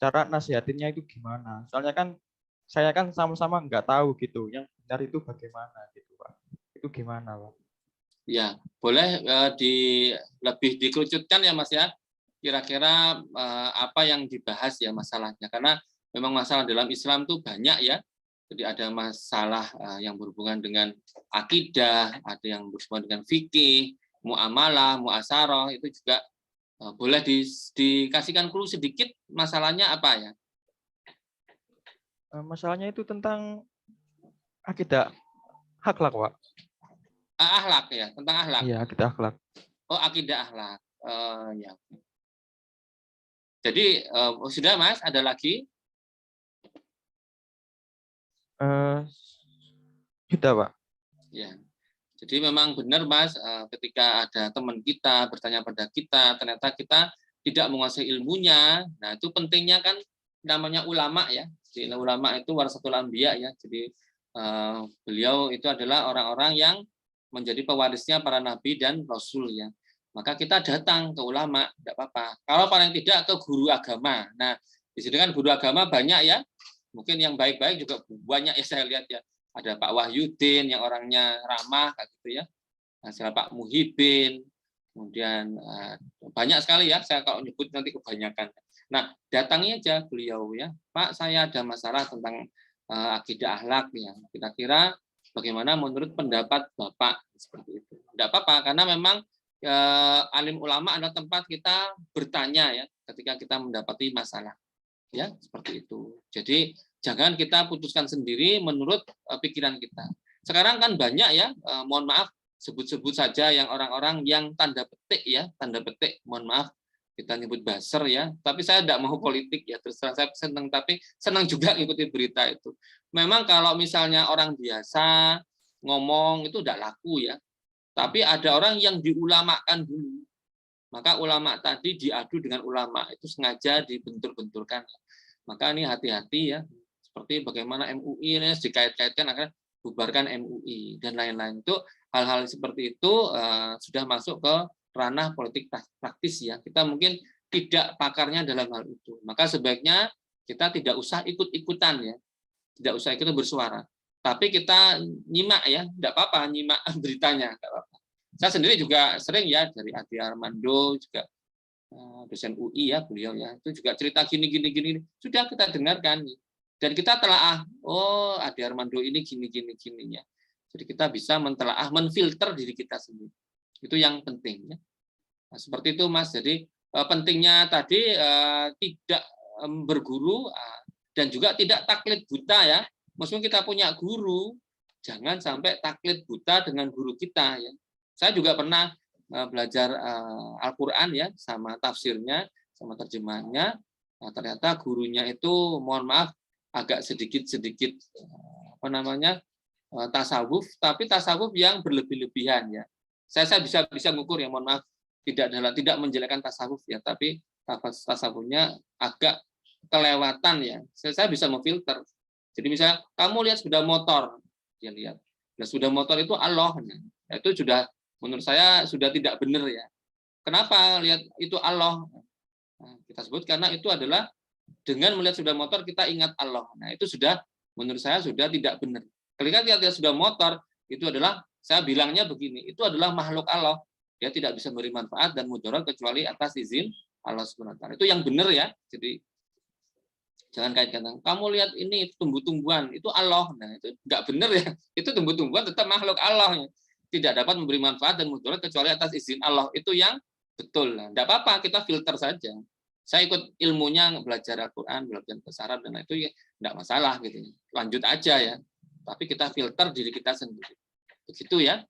cara nasihatinnya itu gimana. Soalnya kan saya kan sama-sama nggak tahu gitu, yang benar itu bagaimana gitu Pak. Itu gimana Pak? Ya, boleh lebih dikerucutkan ya Mas ya. Kira-kira apa yang dibahas ya masalahnya. Karena memang masalah dalam Islam tuh banyak ya. Jadi ada masalah yang berhubungan dengan akidah, ada yang berhubungan dengan fikih, muamalah, muasaroh, itu juga boleh dikasihkan clue sedikit masalahnya apa ya? Masalahnya itu tentang akidah akhlak Pak. Akhlak ya, tentang akhlak. Iya, akidah akhlak. Oh, akidah akhlak. Ya. Jadi sudah Mas, ada lagi? Sudah Pak. Ya. Jadi memang benar Mas, ketika ada teman kita bertanya pada kita, ternyata kita tidak menguasai ilmunya. Nah, itu pentingnya kan namanya ulama ya. Jadi ulama itu warasatul anbiya ya. Jadi beliau itu adalah orang-orang yang menjadi pewarisnya para nabi dan rasul ya. Maka kita datang ke ulama, tidak apa-apa. Kalau paling tidak ke guru agama. Nah, di sini kan guru agama banyak ya. Mungkin yang baik-baik juga banyak ya saya lihat ya. Ada Pak Wahyudin yang orangnya ramah kayak gitu ya. Nah, Pak Muhibin, kemudian banyak sekali ya. Saya kalau nyebut nanti kebanyakan. Nah, datangi aja beliau ya. Pak, saya ada masalah tentang akidah akhlak ya. Kira-kira bagaimana menurut pendapat Bapak seperti itu. Tidak apa-apa karena memang alim ulama adalah tempat kita bertanya ya ketika kita mendapati masalah. Ya, seperti itu. Jadi jangan kita putuskan sendiri menurut pikiran kita. Sekarang kan banyak ya, mohon maaf, sebut-sebut saja yang orang-orang yang tanda petik ya, tanda petik, mohon maaf, kita nyebut buzzer ya. Tapi saya tidak mau politik ya, terus terang saya senang, tapi senang juga ikuti berita itu. Memang kalau misalnya orang biasa ngomong itu tidak laku ya. Tapi ada orang yang diulamakan dulu. Maka ulama tadi diadu dengan ulama, itu sengaja dibentur-benturkan. Maka ini hati-hati ya. Seperti bagaimana MUI ini dikait-kaitkan akan bubarkan MUI dan lain-lain. Itu hal-hal seperti itu sudah masuk ke ranah politik praktis ya. Kita mungkin tidak pakarnya dalam hal itu. Maka sebaiknya kita tidak usah ikut-ikutan ya. Tidak usah ikut bersuara. Tapi kita nyimak ya, tidak apa-apa nyimak beritanya, tidak apa-apa. Saya sendiri juga sering ya dari Adi Armando juga dosen UI ya beliau ya itu juga cerita gini sudah kita dengarkan dan kita telaah oh Adi Armando ini gini ya jadi kita bisa mentelaah menfilter diri kita sendiri itu yang penting ya nah, seperti itu Mas jadi pentingnya tadi tidak berguru dan juga tidak taklid buta ya meskipun kita punya guru jangan sampai taklid buta dengan guru kita ya. Saya juga pernah belajar Al-Quran ya, sama tafsirnya, sama terjemahannya. Nah, ternyata gurunya itu, mohon maaf, agak sedikit tasawuf, tapi tasawuf yang berlebih-lebihan ya. Saya bisa mengukur ya, mohon maaf, tidak menjelekkan tasawuf ya, tapi tasawufnya agak kelewatan ya. Saya bisa memfilter. Jadi misalnya kamu lihat sepeda motor, dia lihat, sepeda motor itu Allah, nah, itu sudah menurut saya sudah tidak benar ya. Kenapa lihat itu Allah? Nah, kita sebut karena itu adalah dengan melihat sepeda motor kita ingat Allah. Nah, itu sudah menurut saya sudah tidak benar. Ketika kita lihat sepeda motor itu adalah saya bilangnya begini, itu adalah makhluk Allah. Dia tidak bisa memberi manfaat dan mudarat kecuali atas izin Allah Subhanahu wa taala. Itu yang benar ya. Jadi jangan kait-kaitan. Kamu lihat ini tumbuh-tumbuhan, itu Allah. Nah, itu enggak benar ya. Itu tumbuh-tumbuhan tetap makhluk Allah. Tidak dapat memberi manfaat dan mudarat kecuali atas izin Allah. Itu yang betul. Tidak apa-apa, kita filter saja. Saya ikut ilmunya belajar Al-Quran, belajar bahasa Arab dan itu ya tidak masalah gitu. Lanjut aja ya. Tapi kita filter diri kita sendiri. Begitu ya.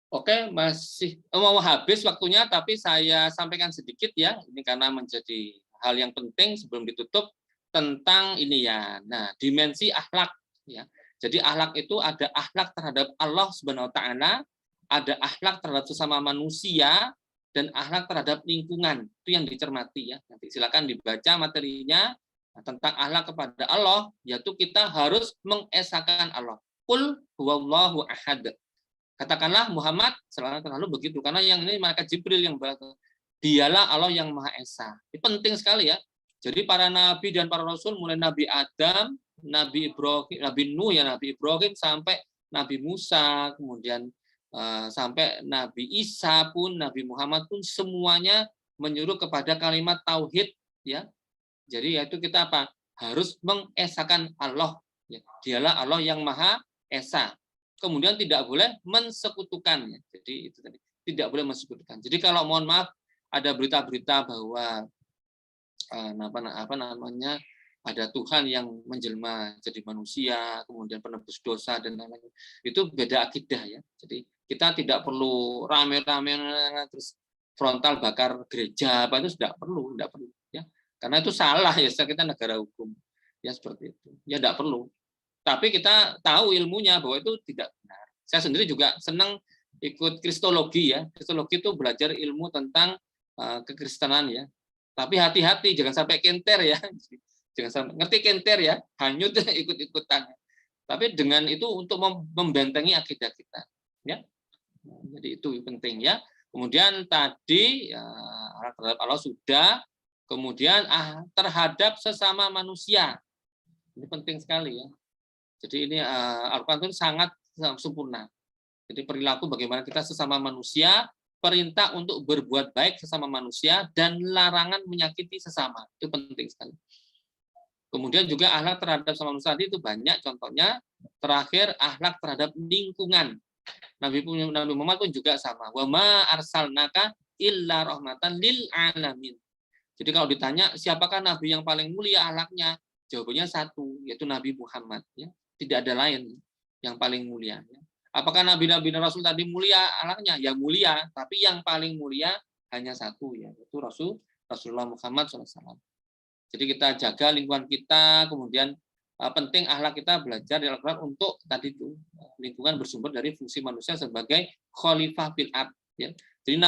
Oke, masih mau habis waktunya, tapi saya sampaikan sedikit ya. Ini karena menjadi hal yang penting sebelum ditutup tentang ini ya. Nah, dimensi akhlak ya. Jadi akhlak itu ada akhlak terhadap Allah Subhanahu wa taala, ada akhlak terhadap sesama manusia dan akhlak terhadap lingkungan. Itu yang dicermati ya. Nanti silakan dibaca materinya tentang akhlak kepada Allah, yaitu kita harus mengesahkan Allah. Qul huwallahu ahad. Katakanlah Muhammad selalu begitu karena yang ini malaikat Jibril yang Dialah Allah yang Maha Esa. Ini penting sekali ya. Jadi para nabi dan para rasul, mulai Nabi Adam, Nabi Ibrahim, Nabi Nuh ya, Nabi Ibrahim sampai Nabi Musa, kemudian sampai Nabi Isa pun, Nabi Muhammad pun semuanya menyuruh kepada kalimat tauhid ya. Jadi yaitu kita apa? Harus mengesakan Allah. Ya. Dialah Allah yang Maha Esa. Kemudian tidak boleh mensekutukan. Ya. Jadi itu tadi, tidak boleh mensekutukan. Jadi kalau mohon maaf ada berita-berita bahwa apa namanya, ada Tuhan yang menjelma jadi manusia, kemudian penebus dosa dan lain-lain. Itu beda akidah ya. Jadi kita tidak perlu rame-rame terus frontal bakar gereja, apa itu tidak perlu ya. Karena itu salah ya, kita negara hukum. Ya seperti itu. Ya tidak perlu. Tapi kita tahu ilmunya bahwa itu tidak benar. Saya sendiri juga senang ikut kristologi ya. Kristologi itu belajar ilmu tentang kekristenan ya. Tapi hati-hati jangan sampai kenter ya. Jangan sampai ngerti kenter ya, hanyut ikut-ikutan. Tapi dengan itu untuk membentengi akidah kita ya. Jadi itu penting ya. Kemudian tadi ya, terhadap Allah sudah, kemudian terhadap sesama manusia. Ini penting sekali ya. Jadi ini Al-Quran itu sangat sempurna. Jadi perilaku bagaimana kita sesama manusia, perintah untuk berbuat baik sesama manusia, dan larangan menyakiti sesama. Itu penting sekali. Kemudian juga akhlak terhadap sesama manusia itu banyak contohnya. Terakhir akhlak terhadap lingkungan. Nabi Muhammad pun juga sama. Wa ma arsalnaka illa rahmatan lil alamin. Jadi kalau ditanya siapakah nabi yang paling mulia akhlaknya, jawabannya satu, yaitu Nabi Muhammad ya. Tidak ada lain yang paling mulia ya. Apakah nabi-nabi dan rasul tadi mulia akhlaknya? Ya mulia, tapi yang paling mulia hanya satu ya, yaitu Rasulullah Muhammad SAW. Jadi kita jaga lingkungan kita, kemudian penting akhlak kita belajar di Al-Quran untuk tadi itu lingkungan bersumber dari fungsi manusia sebagai khalifah fil ard ya. Jadi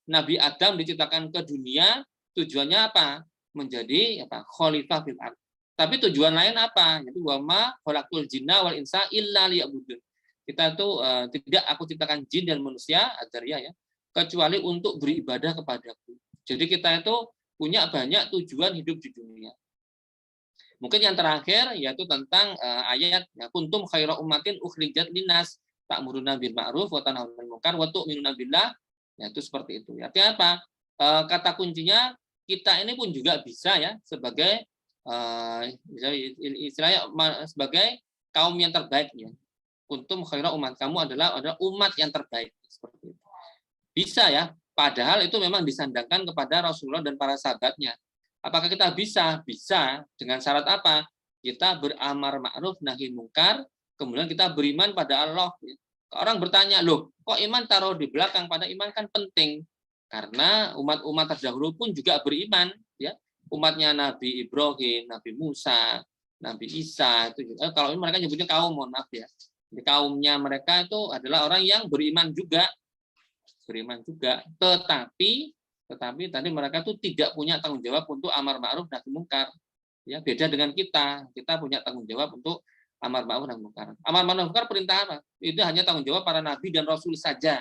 Nabi Adam diciptakan ke dunia tujuannya apa? Menjadi apa? Khalifah fil ard. Tapi tujuan lain apa? Yaitu wa ma khalaqul jinna wal insa illa liya'budun. Kita tuh tidak aku ciptakan jin dan manusia ajaria ya, kecuali untuk beribadah kepadaku. Jadi kita itu punya banyak tujuan hidup di dunia. Mungkin yang terakhir yaitu tentang ayat ya, kuntum khaira ummatin ukhrijat linnas ta'muruna bil ma'ruf wa tanhauna 'anil munkar wa tu'minuna billah. Ya itu seperti itu. Artinya apa? Kata kuncinya kita ini pun juga bisa ya sebagai istilahnya sebagai kaum yang terbaik ya. Kuntum khaira ummat, kamu adalah umat yang terbaik seperti itu. Bisa ya. Padahal itu memang disandangkan kepada Rasulullah dan para sahabatnya. Apakah kita bisa? Bisa. Dengan syarat apa? Kita beramar ma'ruf nahi mungkar, kemudian kita beriman pada Allah. Orang bertanya, loh, kok iman taruh di belakang? Pada iman kan penting. Karena umat-umat terdahulu pun juga beriman. Ya. Umatnya Nabi Ibrahim, Nabi Musa, Nabi Isa. Itu juga. Kalau ini mereka nyebutnya kaum, mohon maaf ya. Jadi kaumnya mereka itu adalah orang yang beriman juga. Tetapi tadi mereka tuh tidak punya tanggung jawab untuk amar ma'ruf nahi mungkar. Ya, beda dengan kita. Kita punya tanggung jawab untuk amar ma'ruf nahi mungkar. Amar ma'ruf nahi mungkar perintah apa? Itu hanya tanggung jawab para nabi dan rasul saja.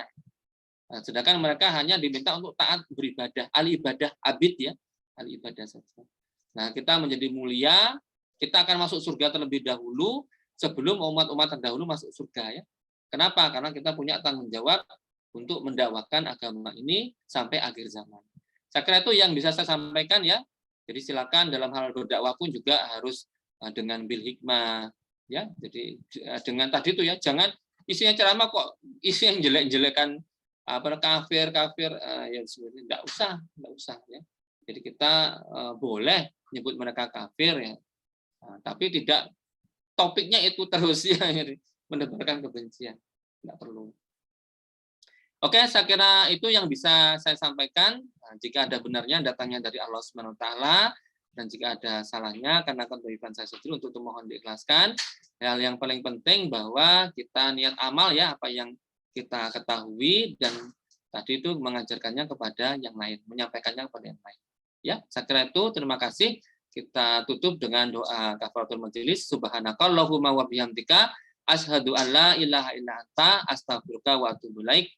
Nah, sedangkan mereka hanya diminta untuk taat beribadah, al-ibadah abid ya, al-ibadah saja. Nah, kita menjadi mulia, kita akan masuk surga terlebih dahulu sebelum umat-umat terdahulu masuk surga ya. Kenapa? Karena kita punya tanggung jawab untuk mendakwakan agama ini sampai akhir zaman. Saya kira itu yang bisa saya sampaikan ya. Jadi silakan dalam hal berdakwah pun juga harus dengan bil hikmah ya. Jadi dengan tadi itu ya, jangan isinya ceramah kok isi yang jelek-jelekan kafir ya sebenarnya enggak usah ya. Jadi kita boleh nyebut mereka kafir ya. Tapi tidak topiknya itu terus ya, menebarkan kebencian. Enggak perlu. Oke, saya kira itu yang bisa saya sampaikan. Nah, jika ada benarnya datangnya dari Allah Subhanahu wa taala, dan jika ada salahnya karena kedoifan saya sendiri untuk mohon diikhlaskan. Hal yang paling penting bahwa kita niat amal ya, apa yang kita ketahui dan tadi itu mengajarkannya kepada yang lain, menyampaikannya kepada yang lain. Ya, saya kira itu. Terima kasih. Kita tutup dengan doa kafaratul majelis. Subhanakallahumma wa bihamdika asyhadu an la ilaha illa anta astaghfiruka wa atubu ilaik.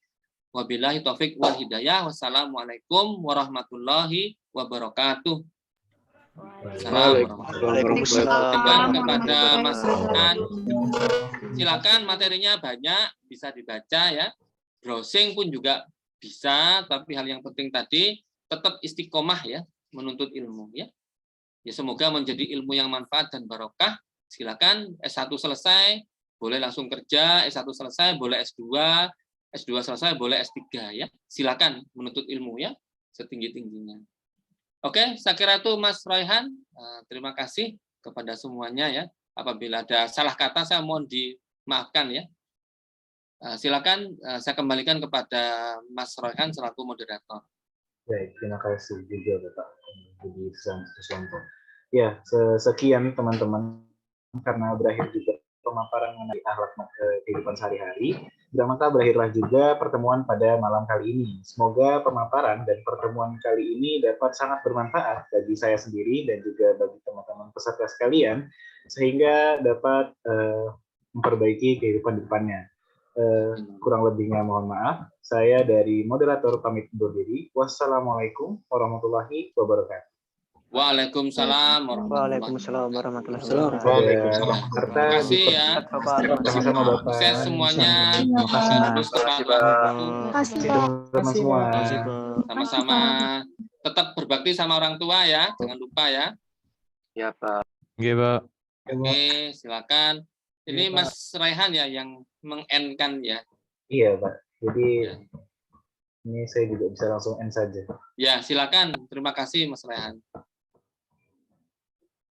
Wabillahi taufik wal hidayah. Wassalamualaikum warahmatullahi wabarakatuh. Assalamualaikum kepada Mas Rehan. Silakan, materinya banyak, bisa dibaca ya. Browsing pun juga bisa, tapi hal yang penting tadi tetap istiqomah ya, menuntut ilmu ya. Ya semoga menjadi ilmu yang manfaat dan barokah. Silakan S1 selesai, boleh langsung kerja, S1 selesai, boleh S2, S2 selesai, boleh S3 ya. Silakan menuntut ilmu ya, setinggi-tingginya. Oke, saya kira itu Mas Royhan. Terima kasih kepada semuanya ya. Apabila ada salah kata saya mohon dimaafkan ya. Silakan saya kembalikan kepada Mas Royhan selaku moderator. Baik, terima kasih juga Bapak Budi Susanto. Ya, sekian teman-teman, karena berakhir juga pemaparan mengenai akhlak kehidupan sehari-hari, maka berakhirlah juga pertemuan pada malam kali ini. Semoga pemaparan dan pertemuan kali ini dapat sangat bermanfaat bagi saya sendiri dan juga bagi teman-teman peserta sekalian, sehingga dapat memperbaiki kehidupan depannya. Kurang lebihnya mohon maaf. Saya dari moderator pamit undur diri. Wassalamualaikum warahmatullahi wabarakatuh. Waalaikumsalam warahmatullahi wabarakatuh. Terima kasih ya. Sama-sama Bapak. Sukses semuanya. Terus tepat waktu. Teman-teman semua. Sama-sama. Tetap berbakti sama orang tua ya. Jangan lupa ya. Ya, Pak. Oke, Pak. Oke, silakan. Ini Mas Raihan ya yang meng-end-kan ya. Iya, Pak. Jadi Ya. ini saya juga bisa langsung end saja. Ya, silakan. Terima kasih Mas Raihan.